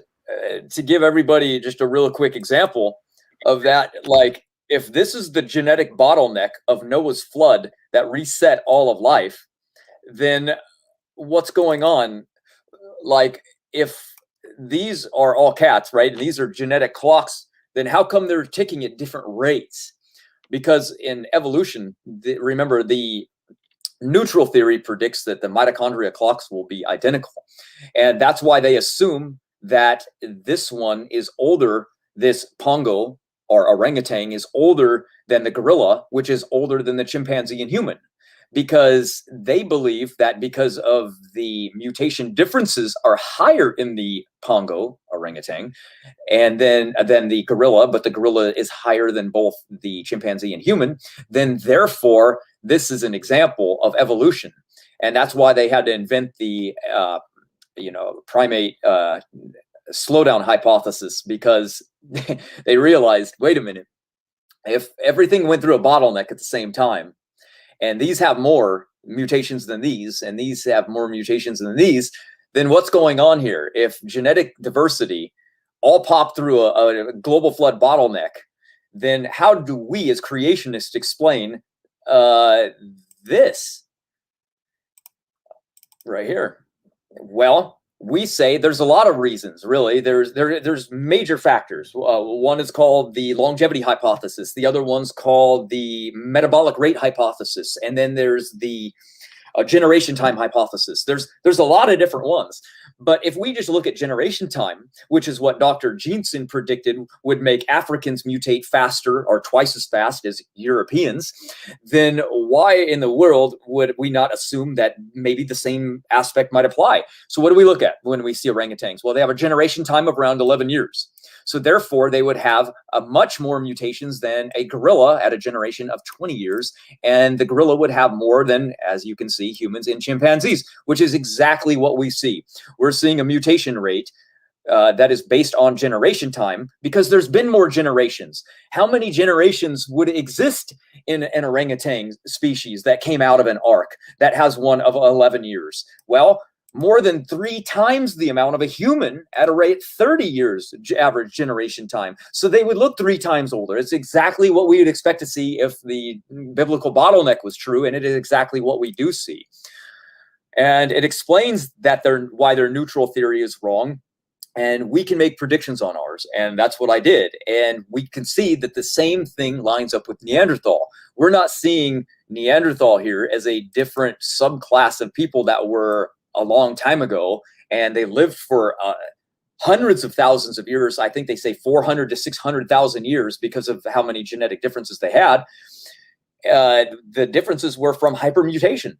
to give everybody just a real quick example of that, like, if this is the genetic bottleneck of Noah's flood that reset all of life, then what's going on? Like, if these are all cats, right, and these are genetic clocks, then how come they're ticking at different rates? Because in evolution, remember, the neutral theory predicts that the mitochondria clocks will be identical. And that's why they assume that this one is older, this pongo or orangutan is older than the gorilla, which is older than the chimpanzee and human, because they believe that because of the mutation differences are higher in the pongo orangutan and then the gorilla, but the gorilla is higher than both the chimpanzee and human, then therefore this is an example of evolution. And that's why they had to invent the primate slowdown hypothesis, because they realized, wait a minute, if everything went through a bottleneck at the same time, and these have more mutations than these, and these have more mutations than these, then what's going on here? If genetic diversity all popped through a global flood bottleneck, then how do we as creationists explain this right here? Well, we say there's a lot of reasons, really. There's major factors. One is called the longevity hypothesis. The other one's called the metabolic rate hypothesis. And then there's the a generation time hypothesis. There's a lot of different ones. But if we just look at generation time, which is what Dr. Jeanson predicted would make Africans mutate faster or twice as fast as Europeans, then why in the world would we not assume that maybe the same aspect might apply? So what do we look at when we see orangutans? Well, they have a generation time of around 11 years. So therefore, they would have a much more mutations than a gorilla at a generation of 20 years. And the gorilla would have more than, as you can see, humans and chimpanzees, which is exactly what we see. We're seeing a mutation rate that is based on generation time because there's been more generations. How many generations would exist in an orangutan species that came out of an ark that has one of 11 years? Well, more than 3 times the amount of a human at a rate 30 years average generation time. So they would look 3 times older. It's exactly what we would expect to see if the biblical bottleneck was true, and it is exactly what we do see. And it explains that why their neutral theory is wrong. And we can make predictions on ours. And that's what I did. And we can see that the same thing lines up with Neanderthal. We're not seeing Neanderthal here as a different subclass of people that were a long time ago, and they lived for hundreds of thousands of years. I think they say 400 to 600,000 years because of how many genetic differences they had. The differences were from hypermutation,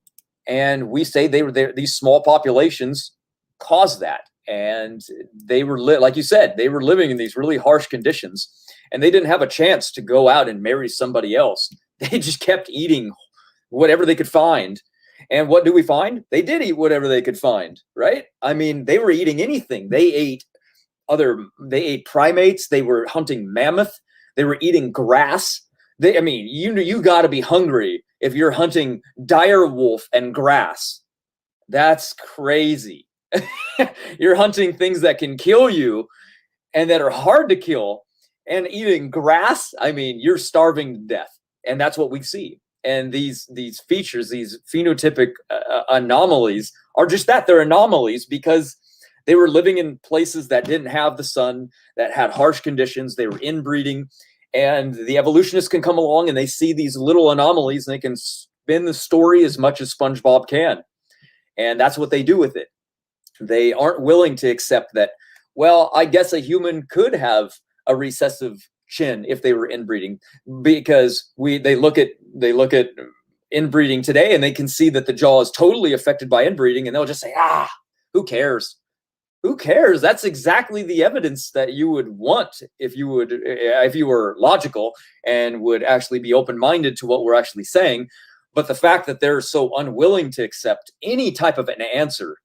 and we say these small populations caused that. And they were, like you said, they were living in these really harsh conditions, and they didn't have a chance to go out and marry somebody else. They just kept eating whatever they could find. And what do we find? They did eat whatever they could find, right? I mean, they were eating anything. They ate primates. They were hunting mammoth. They were eating grass. You got to be hungry if you're hunting dire wolf and grass. That's crazy. You're hunting things that can kill you and that are hard to kill, and eating grass. I mean, you're starving to death. And that's what we see. And these features, these phenotypic anomalies are just that. They're anomalies because they were living in places that didn't have the sun, that had harsh conditions. They were inbreeding. And the evolutionists can come along and they see these little anomalies and they can spin the story as much as SpongeBob can. And that's what they do with it. They aren't willing to accept that, well, I guess a human could have a recessive chin if they were inbreeding, because they look at inbreeding today and they can see that the jaw is totally affected by inbreeding, and they'll just say, who cares? Who cares? That's exactly the evidence that you would want if you were logical and would actually be open-minded to what we're actually saying. But the fact that they're so unwilling to accept any type of an answer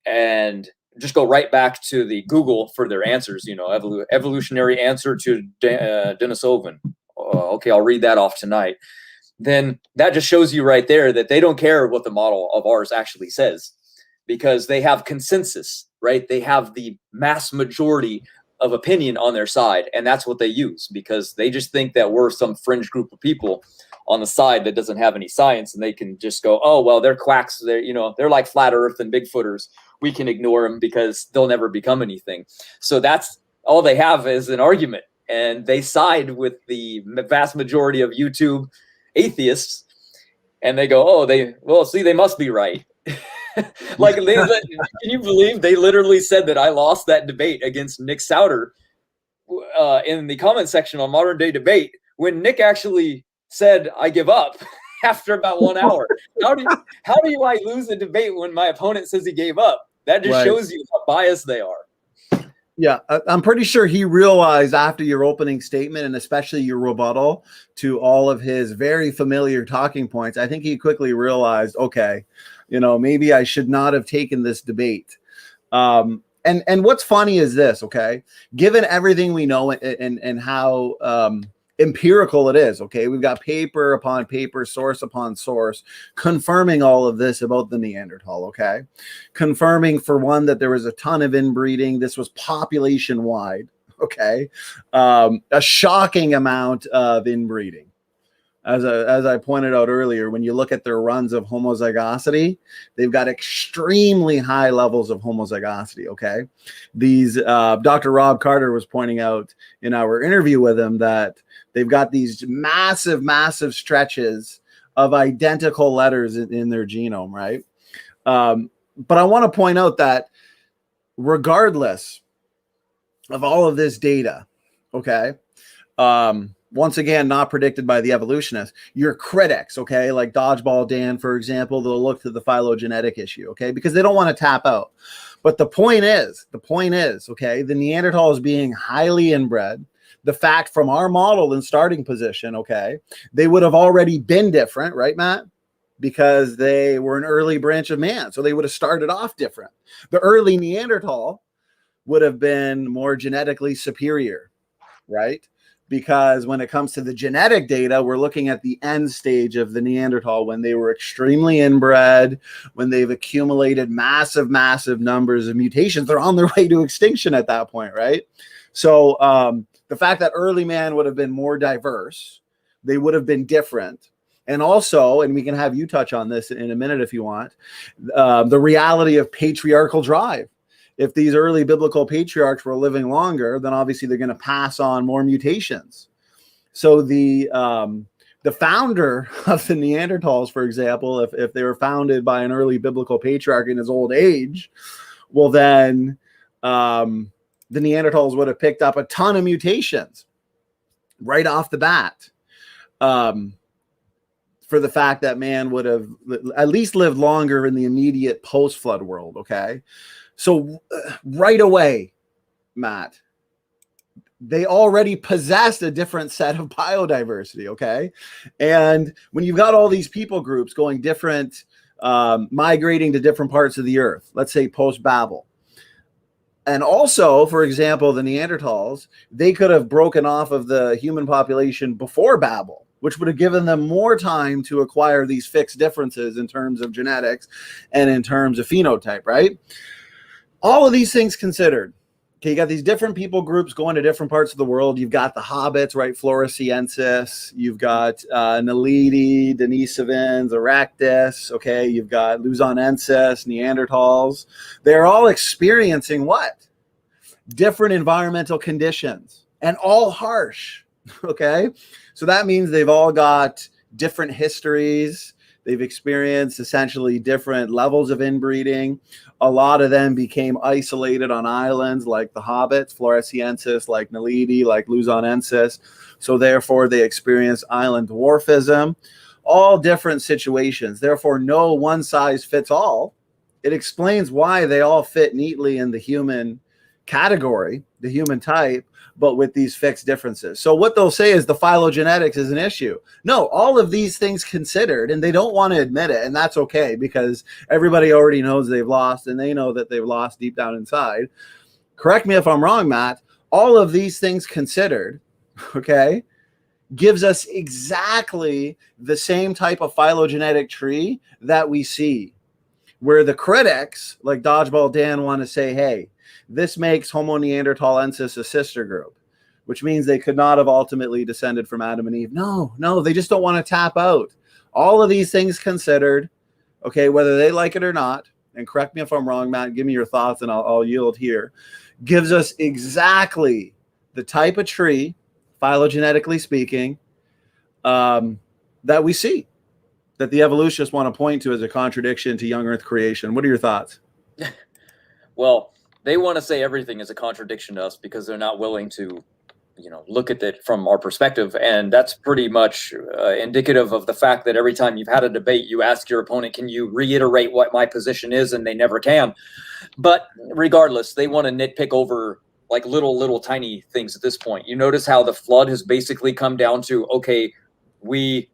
and just go right back to the Google for their answers, evolutionary answer to Denisovan. Okay, I'll read that off tonight. Then that just shows you right there that they don't care what the model of ours actually says, because they have consensus, right? They have the mass majority of opinion on their side, and that's what they use, because they just think that we're some fringe group of people on the side that doesn't have any science, and they can just go, oh, well, they're quacks. They're like flat earth and Bigfooters. We can ignore them because they'll never become anything. So that's all they have is an argument. And they side with the vast majority of YouTube atheists. And they go, they must be right. Can you believe they literally said that I lost that debate against Nick Souter in the comment section on Modern Day Debate when Nick actually said, I give up. After about 1 hour. How do I lose a debate when my opponent says he gave up? That just shows you how biased they are. Yeah, I'm pretty sure he realized after your opening statement, and especially your rebuttal to all of his very familiar talking points, I think he quickly realized, okay, maybe I should not have taken this debate. And what's funny is this, okay? Given everything we know and how empirical it is, okay, we've got paper upon paper, source upon source confirming all of this about the Neanderthal, okay, confirming for one that there was a ton of inbreeding. This was population wide, okay, a shocking amount of inbreeding. As I pointed out earlier, when you look at their runs of homozygosity, they've got extremely high levels of homozygosity, okay? These Dr. Rob Carter was pointing out in our interview with him that they've got these massive stretches of identical letters in their genome, right? But I want to point out that regardless of all of this data, okay, once again, not predicted by the evolutionists, your critics, okay, like Dodgeball Dan, for example, they'll look to the phylogenetic issue, okay, because they don't want to tap out. But the point is, okay, the Neanderthals being highly inbred, the fact from our model and starting position, okay, they would have already been different, right, Matt? Because they were an early branch of man. So they would have started off different. The early Neanderthal would have been more genetically superior, right? Because when it comes to the genetic data, we're looking at the end stage of the Neanderthal when they were extremely inbred, when they've accumulated massive, massive numbers of mutations. They're on their way to extinction at that point, right? So the fact that early man would have been more diverse, they would have been different. And also, and we can have you touch on this in a minute if you want, the reality of patriarchal drive. If these early biblical patriarchs were living longer, then obviously they're going to pass on more mutations. So the founder of the Neanderthals, for example, if they were founded by an early biblical patriarch in his old age, well, then the Neanderthals would have picked up a ton of mutations right off the bat. For the fact that man would have at least lived longer in the immediate post-flood world, okay? So right away, Matt, they already possessed a different set of biodiversity, okay? And when you've got all these people groups going different, migrating to different parts of the earth, let's say post-Babel, and also, for example, the Neanderthals, they could have broken off of the human population before Babel, which would have given them more time to acquire these fixed differences in terms of genetics and in terms of phenotype, right? All of these things considered. Okay, you got these different people groups going to different parts of the world. You've got the hobbits, right? Floresiensis. You've got Naledi, Denisovans, Erectus. Okay, you've got Luzonensis, Neanderthals. They're all experiencing what? Different environmental conditions, and all harsh. Okay, so that means they've all got different histories. They've experienced essentially different levels of inbreeding. A lot of them became isolated on islands like the hobbits, Floresiensis, like Naledi, like Luzonensis. So therefore they experienced island dwarfism, all different situations. Therefore, no one size fits all. It explains why they all fit neatly in the human category, the human type, but with these fixed differences. So what they'll say is the phylogenetics is an issue. No, all of these things considered, and they don't want to admit it, and that's okay because everybody already knows they've lost, and they know that they've lost deep down inside. Correct me if I'm wrong, Matt. All of these things considered, okay, gives us exactly the same type of phylogenetic tree that we see, where the critics, like Dodgeball Dan, want to say, hey, this makes Homo neanderthalensis a sister group, which means they could not have ultimately descended from Adam and Eve. No, they just don't want to tap out. All of these things considered, okay, whether they like it or not, and correct me if I'm wrong, Matt, give me your thoughts and I'll yield here, gives us exactly the type of tree, phylogenetically speaking, that we see, that the evolutionists want to point to as a contradiction to young earth creation. What are your thoughts? Well, they want to say everything is a contradiction to us because they're not willing to, look at it from our perspective. And that's pretty much indicative of the fact that every time you've had a debate, you ask your opponent, can you reiterate what my position is? And they never can. But regardless, they want to nitpick over like little tiny things at this point. You notice how the flood has basically come down to, okay, we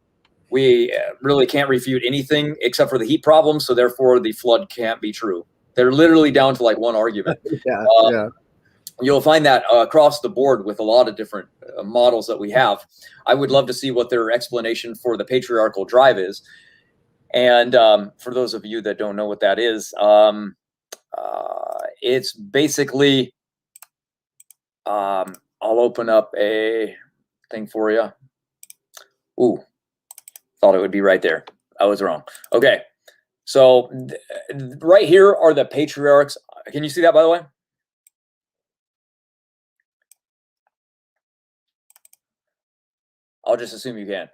really can't refute anything except for the heat problem. So therefore the flood can't be true. They're literally down to like one argument. Yeah. You'll find that across the board with a lot of different models that we have. I would love to see what their explanation for the patriarchal drive is. And for those of you that don't know what that is, it's basically, I'll open up a thing for you. Ooh, thought it would be right there. I was wrong. Okay. So right here are the patriarchs. Can you see that, by the way? I'll just assume you can.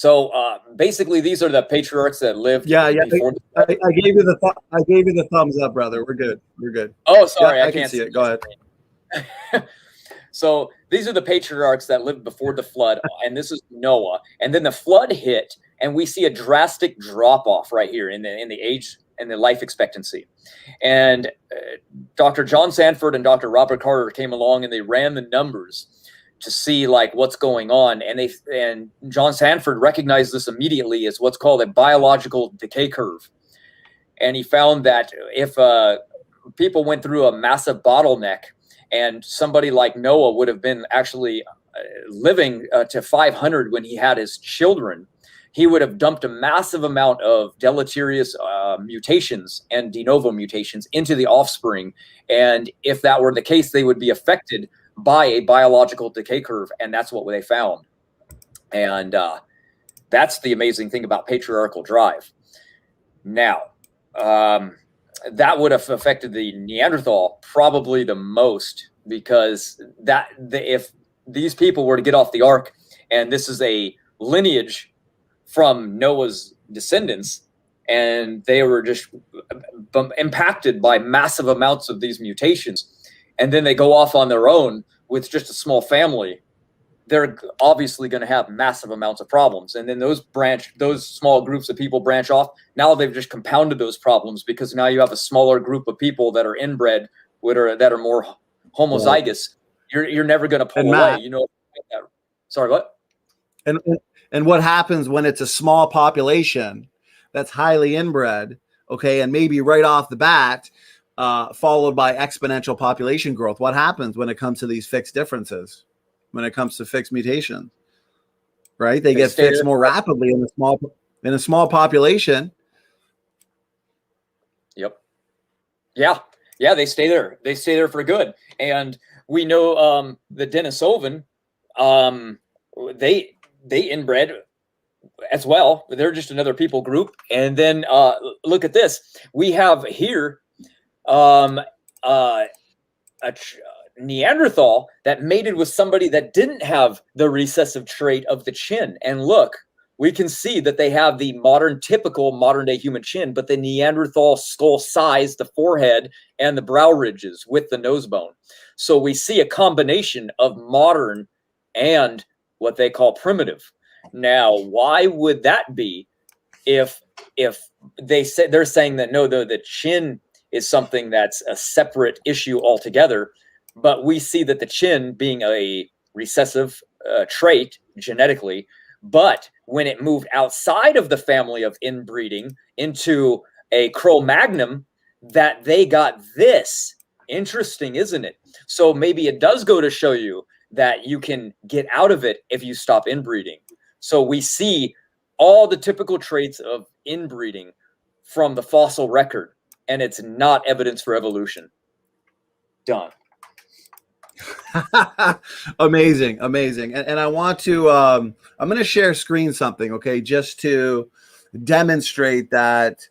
So basically, these are the patriarchs that lived before. I gave you the thumbs up, brother. We're good. We're good. Oh, sorry, yeah, I can can't see it. Go ahead. So these are the patriarchs that lived before the flood, and this is Noah. And then the flood hit, and we see a drastic drop off right here in the age and the life expectancy. And Dr. John Sanford and Dr. Robert Carter came along, and they ran the numbers to see like what's going on. And John Sanford recognized this immediately as what's called a biological decay curve. And he found that if people went through a massive bottleneck, and somebody like Noah would have been actually living to 500 when he had his children, he would have dumped a massive amount of deleterious mutations and de novo mutations into the offspring. And if that were the case, they would be affected by a biological decay curve. And that's what they found. And that's the amazing thing about patriarchal drive. Now, that would have affected the Neanderthal probably the most, because if these people were to get off the ark, and this is a lineage from Noah's descendants, and they were just impacted by massive amounts of these mutations, and then they go off on their own with just a small family, they're obviously going to have massive amounts of problems. And then those small groups of people branch off. Now they've just compounded those problems, because now you have a smaller group of people that are inbred, that are more homozygous. You're never going to pull away. Matt, Sorry, what? And what happens when it's a small population that's highly inbred, okay, and maybe right off the bat, followed by exponential population growth? What happens when it comes to these fixed differences? When it comes to fixed mutations, right? They get fixed more rapidly in a small population. Yep. Yeah. They stay there. They stay there for good. And we know the Denisovan, they inbred as well. They're just another people group. And then look at this. We have here a Neanderthal that mated with somebody that didn't have the recessive trait of the chin. And look, we can see that they have the typical modern day human chin, but the Neanderthal skull size, the forehead, and the brow ridges with the nose bone. So we see a combination of modern and what they call primitive. Now, why would that be if they're saying that no, the chin is something that's a separate issue altogether? But we see that the chin being a recessive trait genetically, but when it moved outside of the family of inbreeding into a Cro-Magnon, that they got this. Interesting, isn't it? So maybe it does go to show you that you can get out of it if you stop inbreeding. So we see all the typical traits of inbreeding from the fossil record, and it's not evidence for evolution. Done. Amazing. And I want to, I'm going to share screen something, okay, just to demonstrate that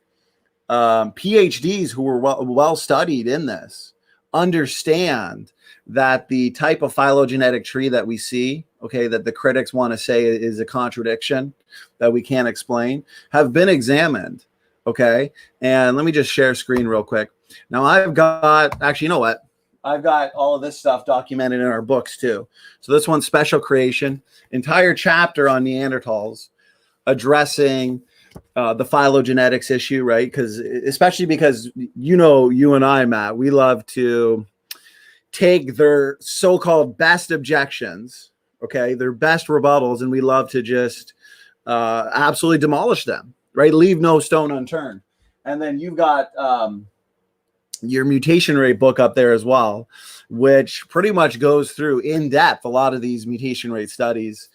PhDs who were well studied in this understand that the type of phylogenetic tree that we see, okay, that the critics want to say is a contradiction that we can't explain, have been examined, okay? And let me just share screen real quick. Now I've got, actually, you know what? I've got all of this stuff documented in our books too. So this one's Special Creation, entire chapter on Neanderthals, addressing the phylogenetics issue, right? Especially because, you and I, Matt, we love to take their so-called best objections, okay, their best rebuttals, and we love to just absolutely demolish them, right? Leave no stone unturned. And then you've got your mutation rate book up there as well, which pretty much goes through in depth a lot of these mutation rate studies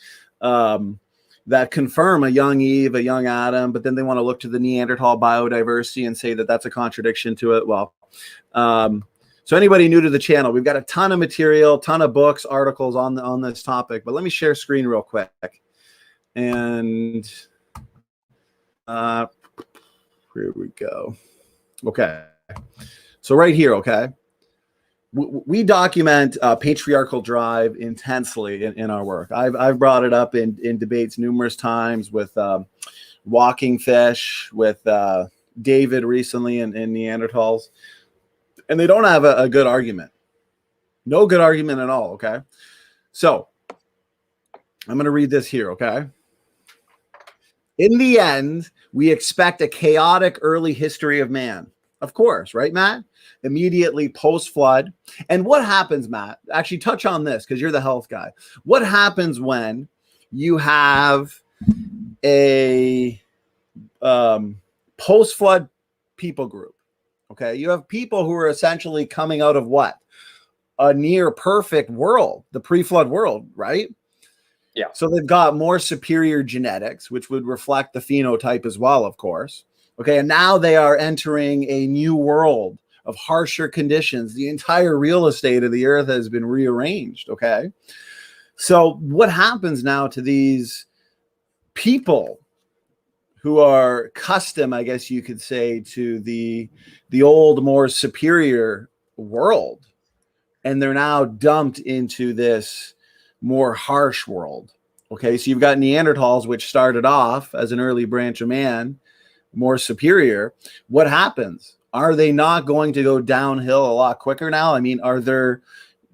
that confirm a young Eve, a young Adam, but then they want to look to the Neanderthal biodiversity and say that that's a contradiction to it. Well, so anybody new to the channel, we've got a ton of material, ton of books, articles on this topic, but let me share screen real quick. And here we go. Okay. So right here, okay, we document patriarchal drive intensely in our work. I've brought it up in debates numerous times with Walking Fish, with David recently in Neanderthals, and they don't have a good argument. No good argument at all, okay? So I'm going to read this here, okay? In the end, we expect a chaotic early history of man. Of course, right, Matt? Immediately post-flood. And what happens, Matt? Actually, touch on this because you're the health guy. What happens when you have a post-flood people group? Okay, you have people who are essentially coming out of what? A near perfect world, the pre-flood world, right? Yeah. So they've got more superior genetics, which would reflect the phenotype as well, of course. Okay, and now they are entering a new world of harsher conditions. The entire real estate of the earth has been rearranged, okay? So what happens now to these people who are custom, I guess you could say, to the old, more superior world, and they're now dumped into this more harsh world? Okay, so you've got Neanderthals, which started off as an early branch of man, more superior. What happens? Are they not going to go downhill a lot quicker now? I mean, are their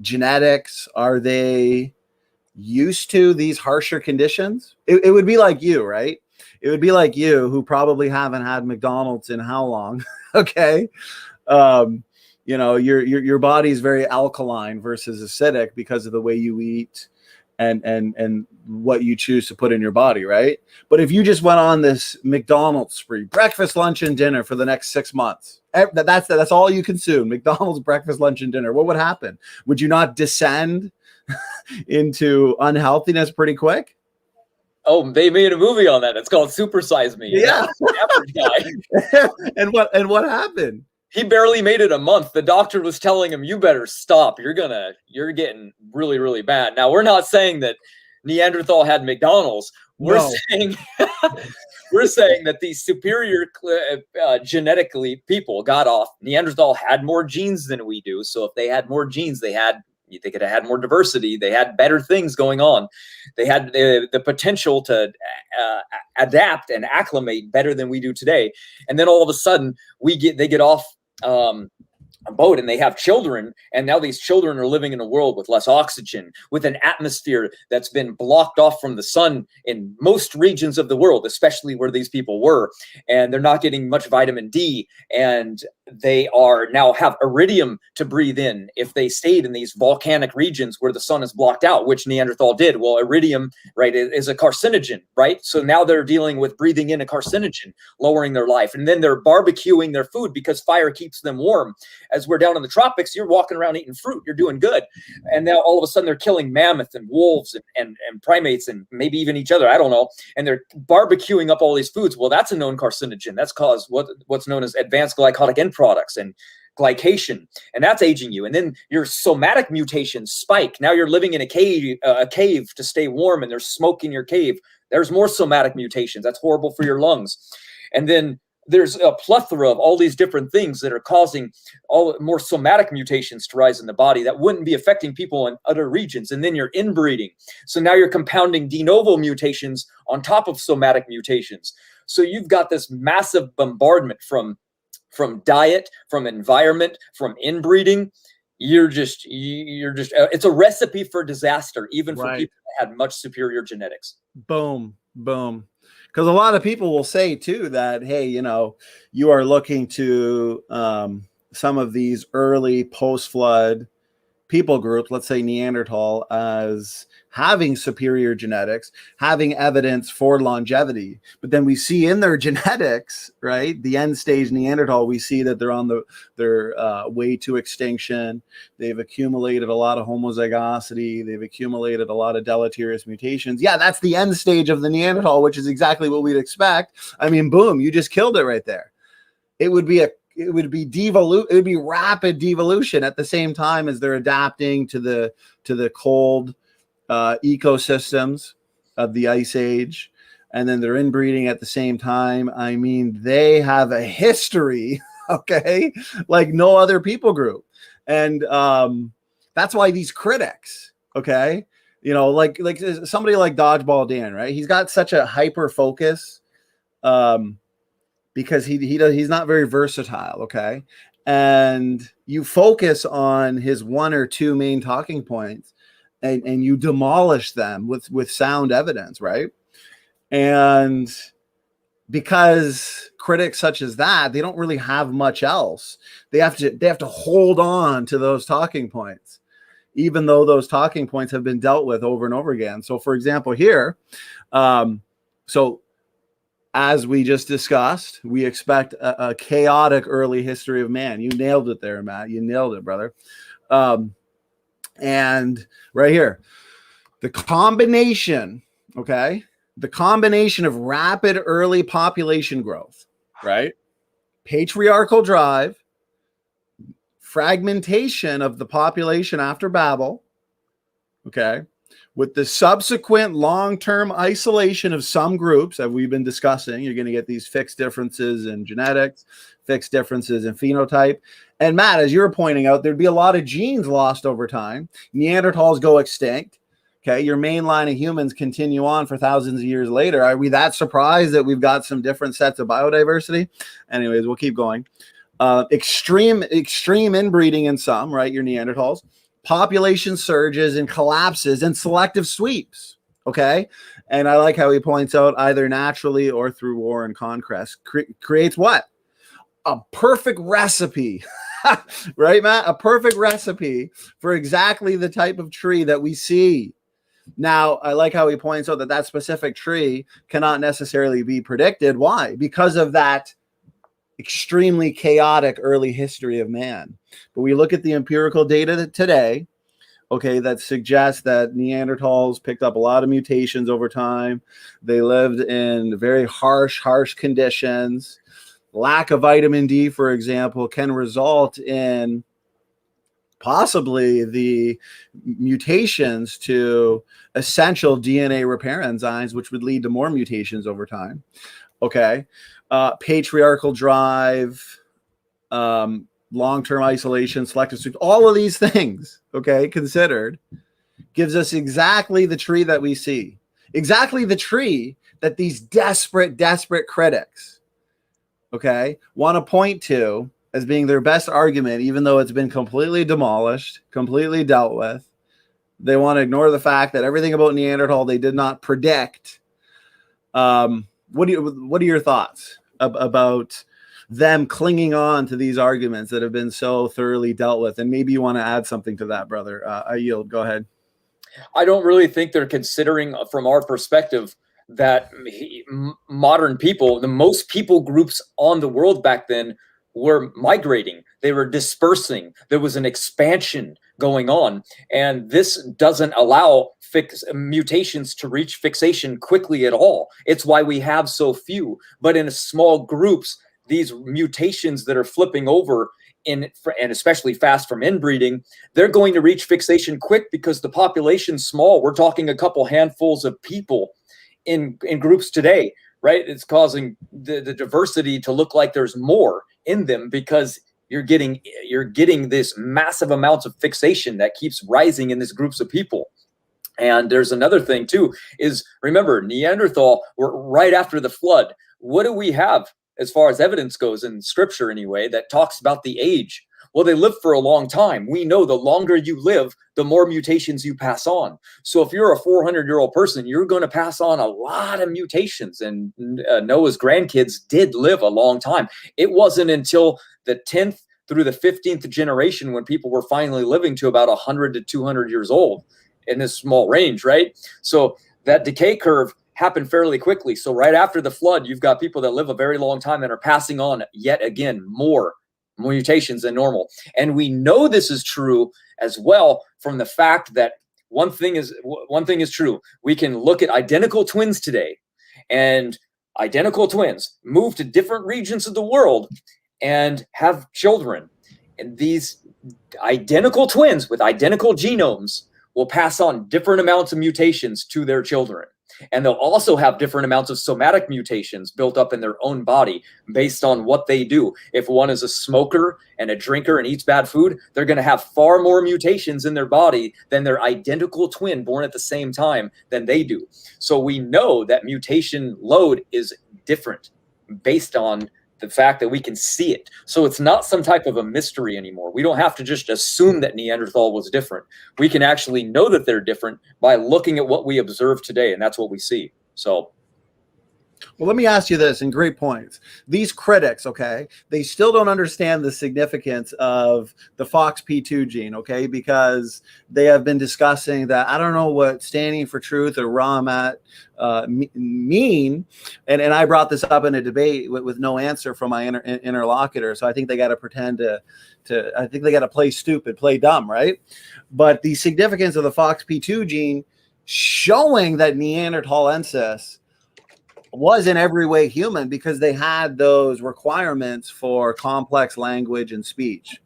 genetics, are they used to these harsher conditions? It would be like you, right? It would be like you, who probably haven't had McDonald's in how long? Okay. You know, your body's very alkaline versus acidic because of the way you eat and what you choose to put in your body, right? But if you just went on this McDonald's spree, breakfast, lunch, and dinner for the next 6 months, that's all you consume, McDonald's breakfast, lunch, and dinner, what would happen? Would you not descend into unhealthiness pretty quick? Oh, they made a movie on that. It's called Super Size Me. Yeah. Average guy. And what happened? He barely made it a month. The doctor was telling him, you better stop. You're getting really, really bad. Now, we're not saying that Neanderthal had McDonald's. We're saying that these superior genetically people got off. Neanderthal had more genes than we do. So if they had more genes, they could have had more diversity. They had better things going on. They had the potential to adapt and acclimate better than we do today. And then all of a sudden, they get off a boat and they have children, and now these children are living in a world with less oxygen, with an atmosphere that's been blocked off from the sun in most regions of the world, especially where these people were, and they're not getting much vitamin D, and they are now have iridium to breathe in if they stayed in these volcanic regions where the sun is blocked out, which Neanderthal did. Well, iridium, right, is a carcinogen, right? So now they're dealing with breathing in a carcinogen, lowering their life, and then they're barbecuing their food because fire keeps them warm. As we're down in the tropics, you're walking around eating fruit, you're doing good. And now all of a sudden they're killing mammoths and wolves and primates and maybe even each other, I don't know. And they're barbecuing up all these foods. Well, that's a known carcinogen. That's caused what's known as advanced glycotic end products and glycation, and that's aging you. And then your somatic mutations spike. Now you're living in a cave to stay warm, and there's smoke in your cave. There's more somatic mutations. That's horrible for your lungs. And then there's a plethora of all these different things that are causing all more somatic mutations to rise in the body that wouldn't be affecting people in other regions. And then you're inbreeding. So now you're compounding de novo mutations on top of somatic mutations. So you've got this massive bombardment from diet, from environment, from inbreeding. You're just it's a recipe for disaster, even for people that had much superior genetics. Boom. Because a lot of people will say too that, hey, you know, you are looking to some of these early post-flood people groups, let's say Neanderthal, as having superior genetics, having evidence for longevity. But then we see in their genetics, right, the end stage Neanderthal, we see that they're on their way to extinction. They've accumulated a lot of homozygosity. They've accumulated a lot of deleterious mutations. Yeah, that's the end stage of the Neanderthal, which is exactly what we'd expect. I mean, boom, you just killed it right there. It would be rapid devolution at the same time as they're adapting to the cold ecosystems of the ice age, and then they're inbreeding at the same time. I mean, they have a history, okay, like no other people group. And that's why these critics, okay, you know, like somebody like Dodgeball Dan, right? He's got such a hyper focus because he's not very versatile, okay? And you focus on his one or two main talking points and you demolish them with sound evidence, right? And because critics such as that, they don't really have much else. They have to hold on to those talking points, even though those talking points have been dealt with over and over again. So, for example, here, so as we just discussed, we expect a chaotic early history of man. You nailed it there, Matt. You nailed it, brother. And right here, the combination, okay? The combination of rapid early population growth, right? Patriarchal drive, fragmentation of the population after Babel, okay? With the subsequent long-term isolation of some groups that we've been discussing, you're going to get these fixed differences in genetics, fixed differences in phenotype. And Matt, as you were pointing out, there'd be a lot of genes lost over time. Neanderthals go extinct. Okay, your main line of humans continue on for thousands of years later. Are we that surprised that we've got some different sets of biodiversity? Anyways, we'll keep going. Extreme inbreeding in some, right? Your Neanderthals. Population surges and collapses and selective sweeps. Okay, and I like how he points out either naturally or through war and conquest creates what? A perfect recipe. Right, Matt? A perfect recipe for exactly the type of tree that we see. Now, I like how he points out that that specific tree cannot necessarily be predicted. Why? Because of that extremely chaotic early history of man. But we look at the empirical data today, okay, that suggests that Neanderthals picked up a lot of mutations over time. They lived in very harsh conditions. Lack of vitamin D, for example, can result in possibly the mutations to essential DNA repair enzymes, which would lead to more mutations over time. Okay. Patriarchal drive, long-term isolation, selective sweep, all of these things, okay, considered, gives us exactly the tree that we see. Exactly the tree that these desperate critics, okay, want to point to as being their best argument, even though it's been completely demolished, completely dealt with. They want to ignore the fact that everything about Neanderthal they did not predict. What are your thoughts about them clinging on to these arguments that have been so thoroughly dealt with? And maybe you want to add something to that, brother. I yield. Go ahead. I don't really think they're considering, from our perspective, that modern people, the most people groups on the world back then, were migrating. They were dispersing. There was an expansion going on. And this doesn't allow mutations to reach fixation quickly at all. It's why we have so few. But in small groups, these mutations that are flipping over, and especially fast from inbreeding, they're going to reach fixation quick because the population's small. We're talking a couple handfuls of people in groups today, right? It's causing the diversity to look like there's more in them because you're getting this massive amounts of fixation that keeps rising in these groups of people. And there's another thing too, is remember, Neanderthal were right after the flood. What do we have as far as evidence goes in scripture anyway, that talks about the age? Well, they lived for a long time. We know the longer you live, the more mutations you pass on. So if you're a 400-year-old person, you're going to pass on a lot of mutations. And Noah's grandkids did live a long time. It wasn't until the 10th through the 15th generation when people were finally living to about 100 to 200 years old in this small range, right? So that decay curve happened fairly quickly. So right after the flood, you've got people that live a very long time that are passing on yet again more mutations than normal. And we know this is true as well from the fact that one thing is true. We can look at identical twins today, and identical twins move to different regions of the world and have children. And these identical twins with identical genomes will pass on different amounts of mutations to their children. And they'll also have different amounts of somatic mutations built up in their own body based on what they do. If one is a smoker and a drinker and eats bad food, they're going to have far more mutations in their body than their identical twin born at the same time than they do. So we know that mutation load is different based on the fact that we can see it. So it's not some type of a mystery anymore. We don't have to just assume that Neanderthal was different. We can actually know that they're different by looking at what we observe today, and that's what we see. So, well, let me ask you this, and great points. These critics, okay, they still don't understand the significance of the FOXP2 gene, okay, because they have been discussing that. I don't know what standing for truth or Ramat mean, and I brought this up in a debate with no answer from my interlocutor. So I think they got to pretend to I think they got to play stupid, play dumb, right? But the significance of the FOXP2 gene showing that Neanderthalensis was in every way human because they had those requirements for complex language and speech,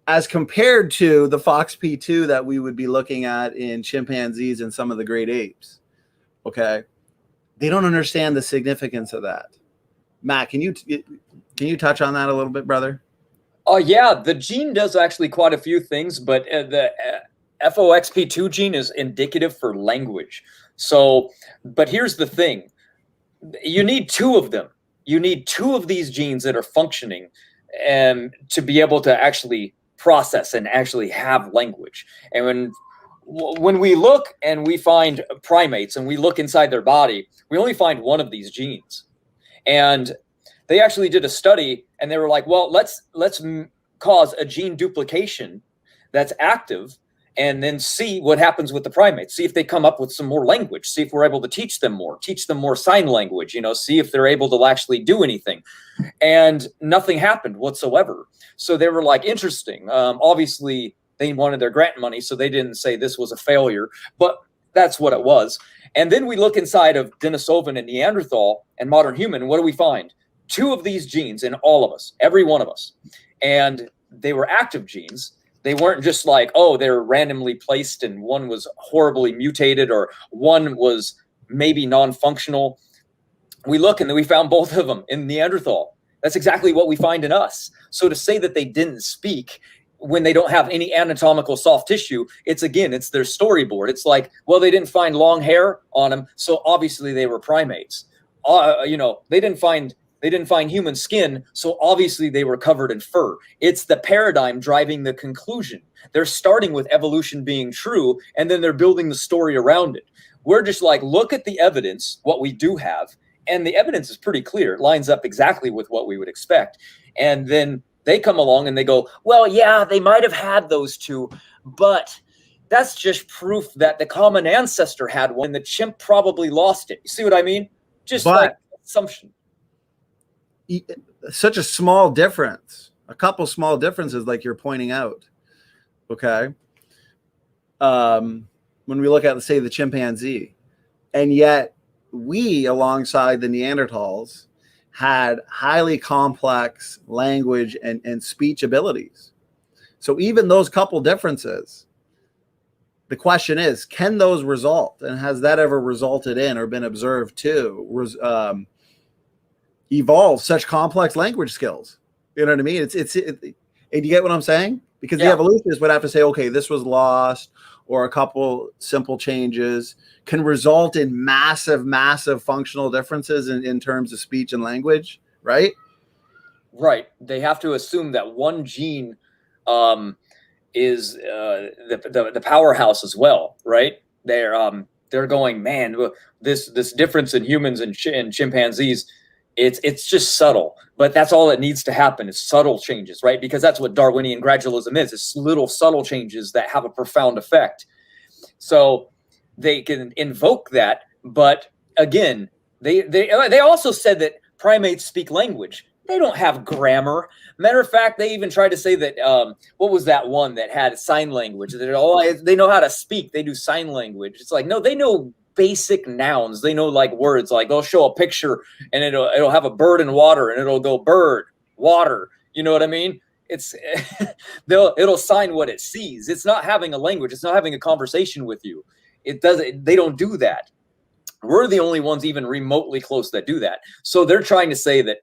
as compared to the FOXP2 that we would be looking at in chimpanzees and some of the great apes. Okay, they don't understand the significance of that. Matt, can you touch on that a little bit, brother? Yeah, the gene does actually quite a few things, but the FOXP2 gene is indicative for language. So, but here's the thing. You need two of them. You need two of these genes that are functioning to be able to actually process and actually have language. And when we look and we find primates and we look inside their body, we only find one of these genes. And they actually did a study and they were like, well, let's cause a gene duplication that's active and then see what happens with the primates. See if they come up with some more language. See if we're able to teach them more sign language, see if they're able to actually do anything. And nothing happened whatsoever. So they were like, interesting. Obviously, they wanted their grant money, so they didn't say this was a failure, but that's what it was. And then we look inside of Denisovan and Neanderthal and modern human. What do we find? Two of these genes in all of us, every one of us. And they were active genes. They weren't just like, oh, they're randomly placed and one was horribly mutated or one was maybe non-functional. We look and we found both of them in Neanderthal. That's exactly what we find in us. So to say that they didn't speak when they don't have any anatomical soft tissue, it's their storyboard. It's like, well, they didn't find long hair on them, so obviously they were primates. They didn't find human skin, so obviously they were covered in fur. It's the paradigm driving the conclusion. They're starting with evolution being true, and then they're building the story around it. We're just like, look at the evidence, what we do have, and the evidence is pretty clear. It lines up exactly with what we would expect. And then they come along and they go, well, yeah, they might have had those two, but that's just proof that the common ancestor had one and the chimp probably lost it. You see what I mean? Just like assumption. Such a small difference, a couple small differences like you're pointing out. Okay. When we look at, say, the chimpanzee, and yet we, alongside the Neanderthals, had highly complex language and speech abilities. So even those couple differences, the question is, can those result? And has that ever resulted in or been observed to evolve such complex language skills? You know what I mean? Do you get what I'm saying? Because the evolutionists would have to say, okay, this was lost, or a couple simple changes can result in massive functional differences in terms of speech and language, right? Right. They have to assume that one gene is the powerhouse as well, right? They're going, man, this difference in humans and chimpanzees, it's just subtle, but that's all that needs to happen is subtle changes, right? Because that's what Darwinian gradualism is. It's little subtle changes that have a profound effect. So they can invoke that, but again, they also said that primates speak language. They don't have grammar. Matter of fact, they even tried to say that what was that one that had sign language? They know how to speak. They do sign language. It's like, no, they know basic nouns. They know like words. Like they'll show a picture and it'll have a bird in water and it'll go bird, water. You know what I mean? It'll sign what it sees. It's not having a language. It's not having a conversation with you. They don't do that. We're the only ones even remotely close that do that. So they're trying to say that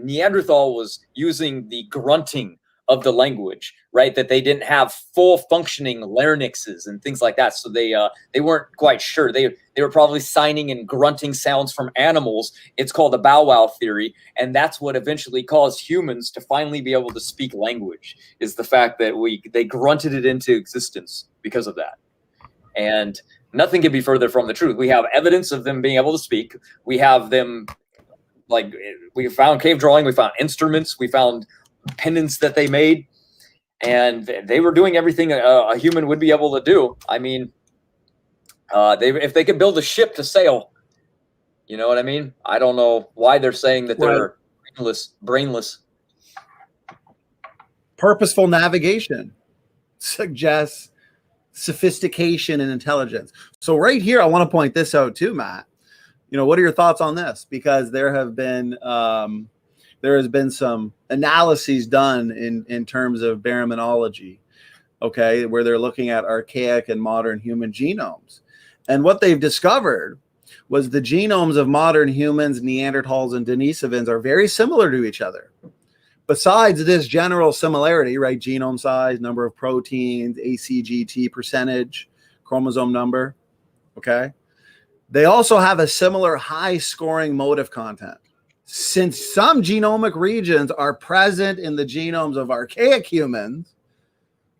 Neanderthal was using the grunting of the language, right? That they didn't have full functioning larynxes and things like that. So they weren't quite sure. They were probably signing and grunting sounds from animals. It's called the bow wow theory, and that's what eventually caused humans to finally be able to speak language. Is the fact that they grunted it into existence because of that. And nothing can be further from the truth. We have evidence of them being able to speak. We have them, like, we found cave drawing, we found instruments, we found pendants that they made, and they were doing everything a human would be able to do. I mean, if they could build a ship to sail, you know what I mean? I don't know why they're saying that they're brainless. Purposeful navigation suggests sophistication and intelligence. So right here, I want to point this out too, Matt. You know, what are your thoughts on this? Because there has been some analyses done in terms of baraminology, okay, where they're looking at archaic and modern human genomes. And what they've discovered was the genomes of modern humans, Neanderthals, and Denisovans are very similar to each other. Besides this general similarity, right, genome size, number of proteins, ACGT percentage, chromosome number, okay, they also have a similar high scoring motive content. Since some genomic regions are present in the genomes of archaic humans,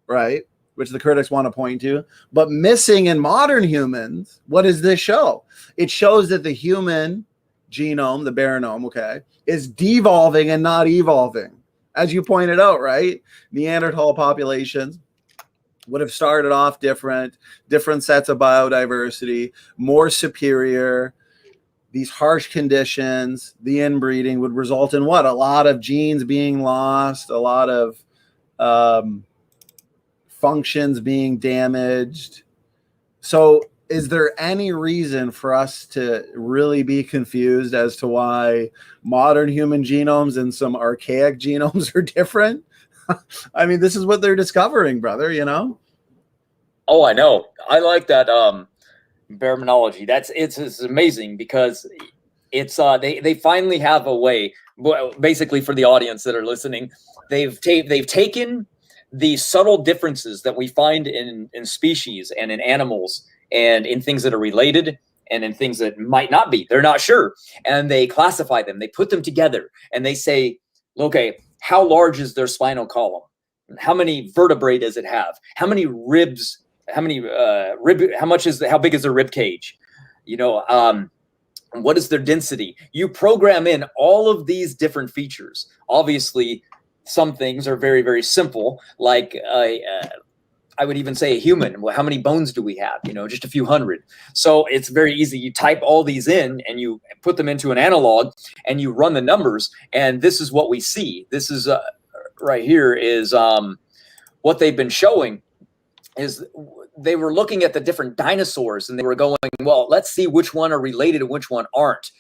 right, which the critics want to point to, but missing in modern humans, what does this show? It shows that the human genome, the baranome, okay, is devolving and not evolving. As you pointed out, right? Neanderthal populations would have started off different sets of biodiversity, more superior. These harsh conditions, the inbreeding would result in what? A lot of genes being lost, a lot of functions being damaged. So is there any reason for us to really be confused as to why modern human genomes and some archaic genomes are different? I mean, this is what they're discovering, brother, you know? Oh, I know. I like that baraminology. It's amazing because it's they finally have a way. Basically, for the audience that are listening, they've taken the subtle differences that we find in species and in animals and in things that are related and in things that might not be. They're not sure. And they classify them. They put them together and they say, okay, how large is their spinal column? How many vertebrae does it have? How many ribs? How big is their rib cage? You know, what is their density? You program in all of these different features. Obviously, some things are very, very simple, like I would even say a human. Well, how many bones do we have? You know, just a few hundred. So it's very easy. You type all these in and you put them into an analog and you run the numbers. And this is what we see. This is right here is what they've been showing is they were looking at the different dinosaurs and they were going, well, let's see which one are related and which one aren't.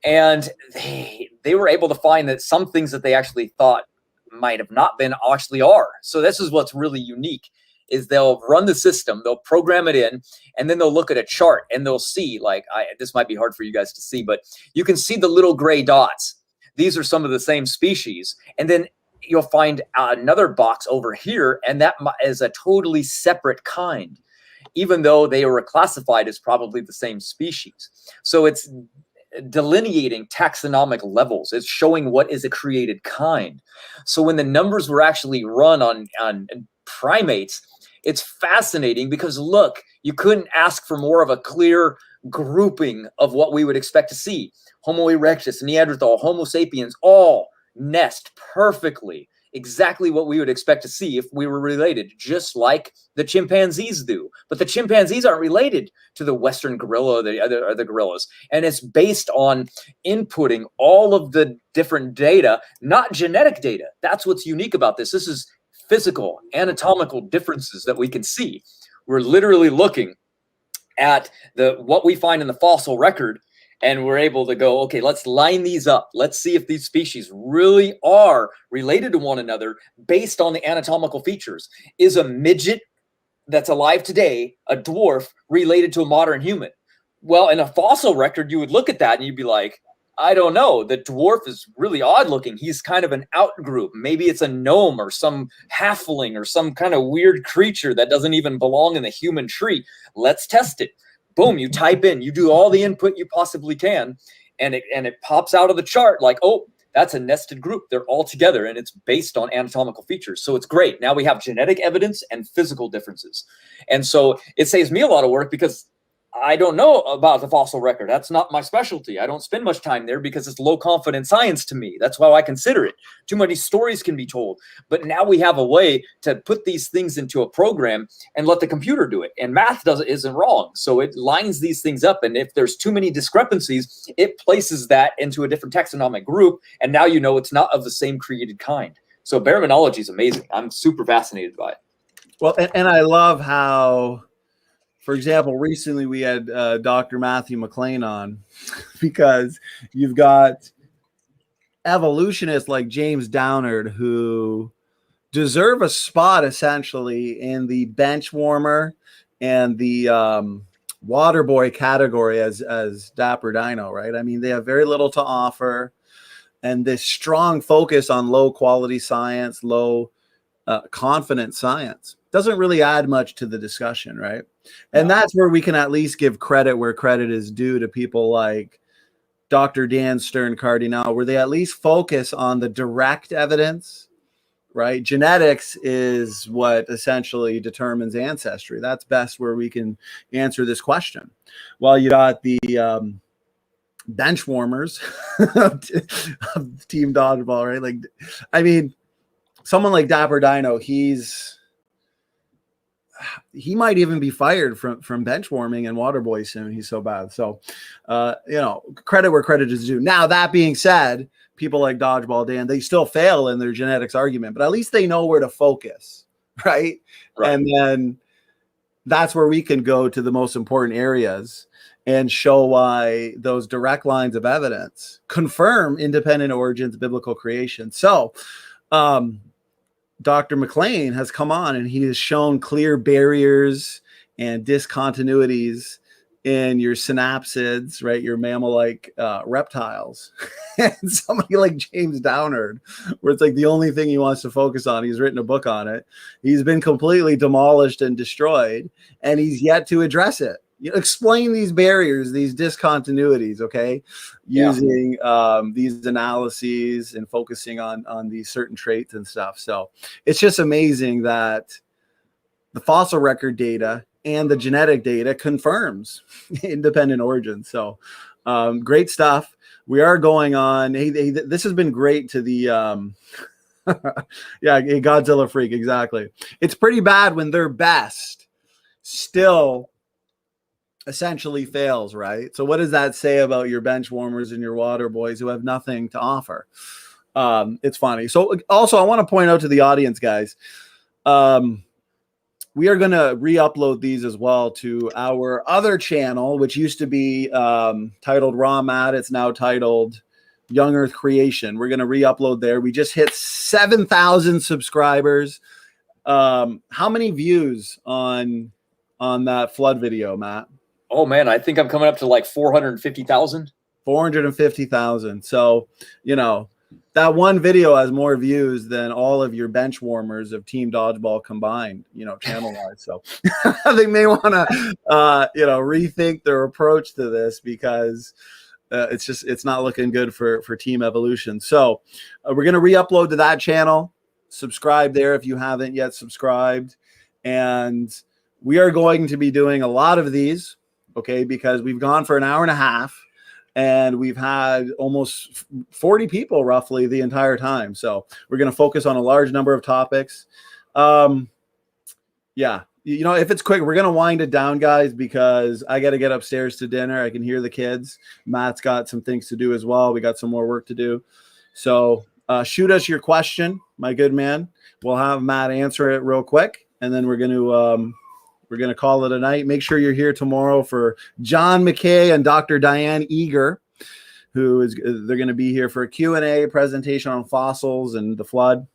And they were able to find that some things that they actually thought might have not been actually are. So this is what's really unique is they'll run the system, they'll program it in, and then they'll look at a chart and they'll see, like, this might be hard for you guys to see, but you can see the little gray dots. These are some of the same species. And then you'll find another box over here, and that is a totally separate kind, even though they were classified as probably the same species. So it's delineating taxonomic levels. It's showing what is a created kind. So when the numbers were actually run on primates, it's fascinating because look, you couldn't ask for more of a clear grouping of what we would expect to see. Homo erectus, Neanderthal, Homo sapiens, all nest perfectly, exactly what we would expect to see if we were related, just like the chimpanzees do. But the chimpanzees aren't related to the Western gorilla or the other gorillas. And it's based on inputting all of the different data, not genetic data. That's what's unique about this. This is physical, anatomical differences that we can see. We're literally looking at what we find in the fossil record, and we're able to go, okay, let's line these up. Let's see if these species really are related to one another based on the anatomical features. Is a midget that's alive today, a dwarf, related to a modern human? Well, in a fossil record, you would look at that and you'd be like, I don't know. The dwarf is really odd looking. He's kind of an out group. Maybe it's a gnome or some halfling or some kind of weird creature that doesn't even belong in the human tree. Let's test it. Boom, you type in, you do all the input you possibly can, and it pops out of the chart like, oh, that's a nested group. They're all together, and it's based on anatomical features. So it's great. Now we have genetic evidence and physical differences. And so it saves me a lot of work because I don't know about the fossil record. That's not my specialty. I don't spend much time there because it's low confidence science to me. That's why I consider it. Too many stories can be told. But now we have a way to put these things into a program and let the computer do it. And math isn't wrong. So it lines these things up. And if there's too many discrepancies, it places that into a different taxonomic group. And now you know it's not of the same created kind. So baraminology is amazing. I'm super fascinated by it. Well, and I love how, for example, recently we had Dr. Matthew McLean on because you've got evolutionists like James Downard who deserve a spot essentially in the bench warmer and the water boy category as Dapper Dino, right? I mean, they have very little to offer, and this strong focus on low quality science, low confident science doesn't really add much to the discussion, right? And that's where we can at least give credit where credit is due to people like Dr. Dan Stern Cardinal, where they at least focus on the direct evidence, right? Genetics is what essentially determines ancestry. That's best where we can answer this question. While you got the bench warmers of Team Dodgeball, right? Like, I mean, someone like Dapper Dino, he might even be fired from bench warming and water boy soon. He's so bad. So, credit where credit is due. Now, that being said, people like Dodgeball Dan, they still fail in their genetics argument, but at least they know where to focus, right? And then that's where we can go to the most important areas and show why those direct lines of evidence confirm independent origins, biblical creation. So, Dr. McLean has come on and he has shown clear barriers and discontinuities in your synapsids, right? Your mammal-like reptiles. And somebody like James Downard, where it's like the only thing he wants to focus on, he's written a book on it. He's been completely demolished and destroyed, and he's yet to address it. Explain these barriers, these discontinuities, okay? Using these analyses and focusing on these certain traits and stuff. So it's just amazing that the fossil record data and the genetic data confirms independent origin. So great stuff. We are going on. Hey, this has been great to the Godzilla freak. Exactly. It's pretty bad when their best still essentially fails, right? So what does that say about your bench warmers and your water boys who have nothing to offer? It's funny. So also I want to point out to the audience, guys, we are going to re-upload these as well to our other channel, which used to be titled Raw Mat. It's now titled Young Earth Creation. We're going to re-upload there. We just hit 7,000 subscribers. How many views on that flood video, Matt? Oh man, I think I'm coming up to like 450,000. 450,000. So, that one video has more views than all of your bench warmers of Team Dodgeball combined, channel wise. So they may want to, rethink their approach to this because it's not looking good for Team Evolution. So we're going to re-upload to that channel. Subscribe there if you haven't yet subscribed. And we are going to be doing a lot of these, okay, because we've gone for an hour and a half. And we've had almost 40 people roughly the entire time. So we're going to focus on a large number of topics. If it's quick, we're going to wind it down, guys, because I got to get upstairs to dinner. I can hear the kids. Matt's got some things to do as well. We got some more work to do. So shoot us your question, my good man. We'll have Matt answer it real quick. And then we're going to call it a night. Make sure you're here tomorrow for John McKay and Dr. Diane Eager, they're going to be here for a Q&A presentation on fossils and the flood,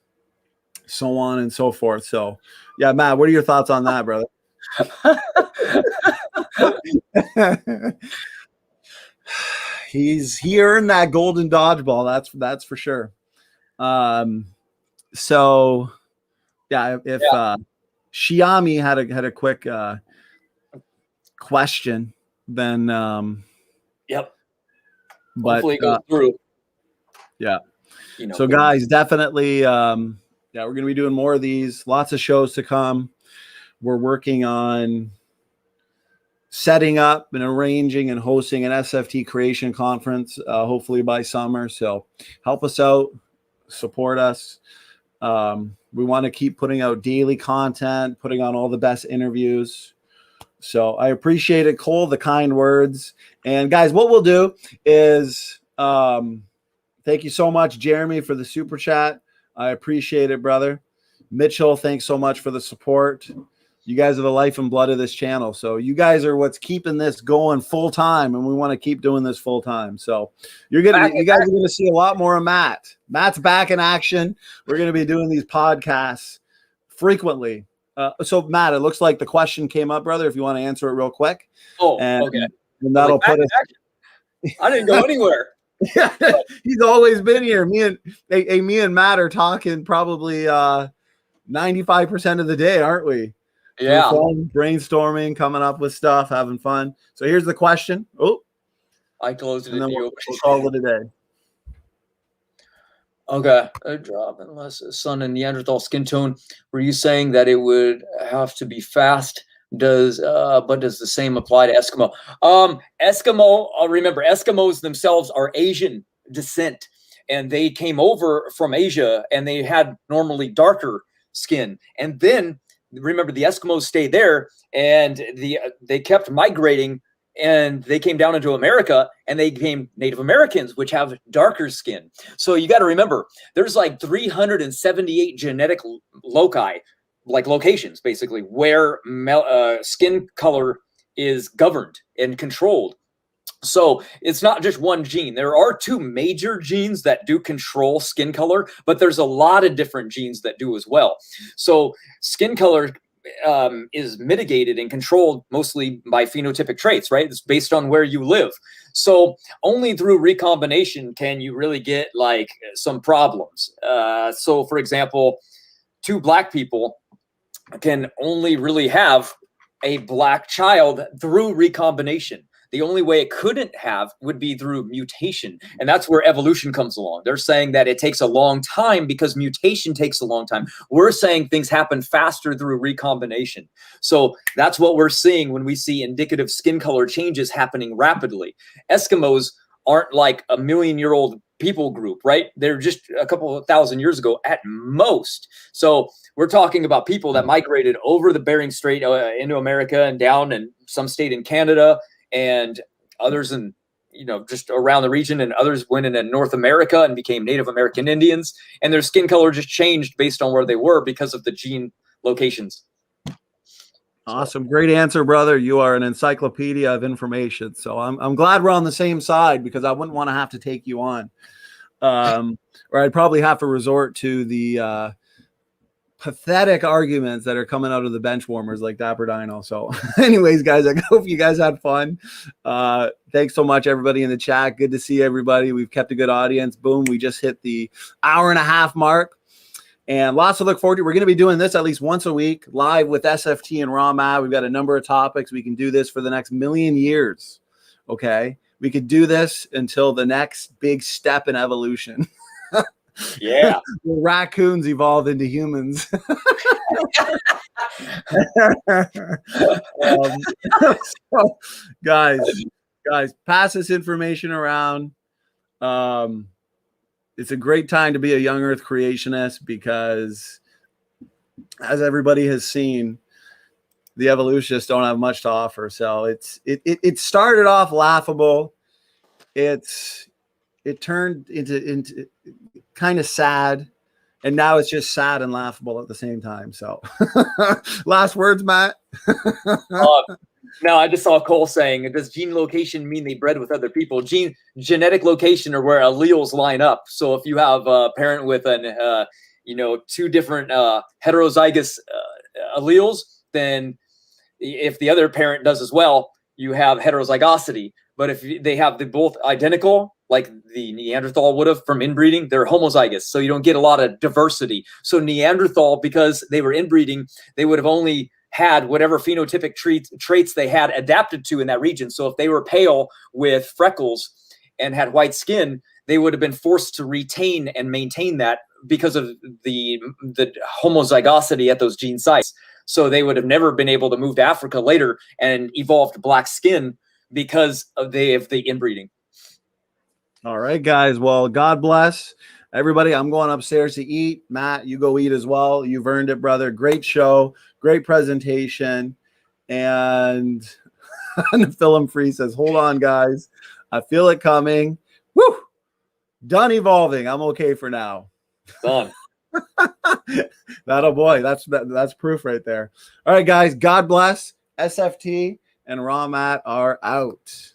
so on and so forth. So, yeah, Matt, what are your thoughts on that, brother? He earned that golden dodgeball. That's for sure. So yeah, if Xiaomi had a quick question, then Yep. but Hopefully it goes through. Yeah. So guys, definitely we're gonna be doing more of these, lots of shows to come. We're working on setting up and arranging and hosting an SFT creation conference, hopefully by summer. So help us out, support us. We want to keep putting out daily content, putting on all the best interviews. So I appreciate it, Cole, the kind words. And guys, what we'll do is thank you so much, Jeremy, for the super chat. I appreciate it, brother. Mitchell, thanks so much for the support. You guys are the life and blood of this channel. So you guys are what's keeping this going full time, and we want to keep doing this full time. So you guys are going to see a lot more of Matt. Matt's back in action. We're going to be doing these podcasts frequently. So Matt, it looks like the question came up, brother, if you want to answer it real quick. Oh, okay. And that'll put us. I didn't go anywhere. Yeah, he's always been here. Me and Matt are talking probably 95% of the day, aren't we? Yeah. Brainstorming, coming up with stuff, having fun. So here's the question. Oh, I closed it. And then we'll call it a day. Okay. A drop unless sun and Neanderthal skin tone. Were you saying that it would have to be fast? But does the same apply to Eskimo? Remember, Eskimos themselves are Asian descent, and they came over from Asia, and they had normally darker skin. And then remember, the Eskimos stayed there, and they kept migrating, and they came down into America, and they became Native Americans, which have darker skin. So you got to remember, there's like 378 genetic loci, like locations, basically, where skin color is governed and controlled. So it's not just one gene. There are two major genes that do control skin color, but there's a lot of different genes that do as well. So skin color is mitigated and controlled mostly by phenotypic traits, right? It's based on where you live. So only through recombination can you really get like some problems. So for example, two black people can only really have a black child through recombination. The only way it couldn't have would be through mutation. And that's where evolution comes along. They're saying that it takes a long time because mutation takes a long time. We're saying things happen faster through recombination. So that's what we're seeing when we see indicative skin color changes happening rapidly. Eskimos aren't like a million-year-old people group, right? They're just a couple of thousand years ago at most. So we're talking about people that migrated over the Bering Strait into America and down, and some stayed in Canada, and others in, just around the region, and others went into North America and became Native American Indians, and their skin color just changed based on where they were because of the gene locations. Awesome. Great answer, brother. You are an encyclopedia of information. So I'm glad we're on the same side, because I wouldn't want to have to take you on. Or I'd probably have to resort to the pathetic arguments that are coming out of the bench warmers like Dapper Dino. So anyways, guys, I hope you guys had fun. Thanks so much, everybody in the chat. Good to see everybody. We've kept a good audience. Boom. We just hit the hour-and-a-half mark. And lots to look forward to. We're going to be doing this at least once a week, live with SFT and RAW. We've got a number of topics. We can do this for the next million years. Okay. We could do this until the next big step in evolution. Yeah. The raccoons evolve into humans. So, guys, pass this information around. It's a great time to be a young earth creationist, because as everybody has seen, the evolutionists don't have much to offer. So it started off laughable. It turned into kind of sad, and now it's just sad and laughable at the same time. So last words, Matt. No, I just saw Cole saying, does gene location mean they bred with other people? Genetic location are where alleles line up. So if you have a parent with two different heterozygous alleles, then if the other parent does as well, you have heterozygosity. But if they have the both identical, like the Neanderthal would have from inbreeding, they're homozygous. So you don't get a lot of diversity. So Neanderthal, because they were inbreeding, they would have only had whatever phenotypic traits they had adapted to in that region. So if they were pale with freckles and had white skin, they would have been forced to retain and maintain that because of the homozygosity at those gene sites. So they would have never been able to move to Africa later and evolved black skin because of the inbreeding. All right, guys. Well, God bless everybody. I'm going upstairs to eat. Matt, you go eat as well. You've earned it, brother. Great show. Great presentation. And Film Free says, hold on, guys. I feel it coming. Woo! Done evolving. I'm okay for now. Done. That, oh boy, that's proof right there. All right, guys. God bless. SFT and Raw Matt are out.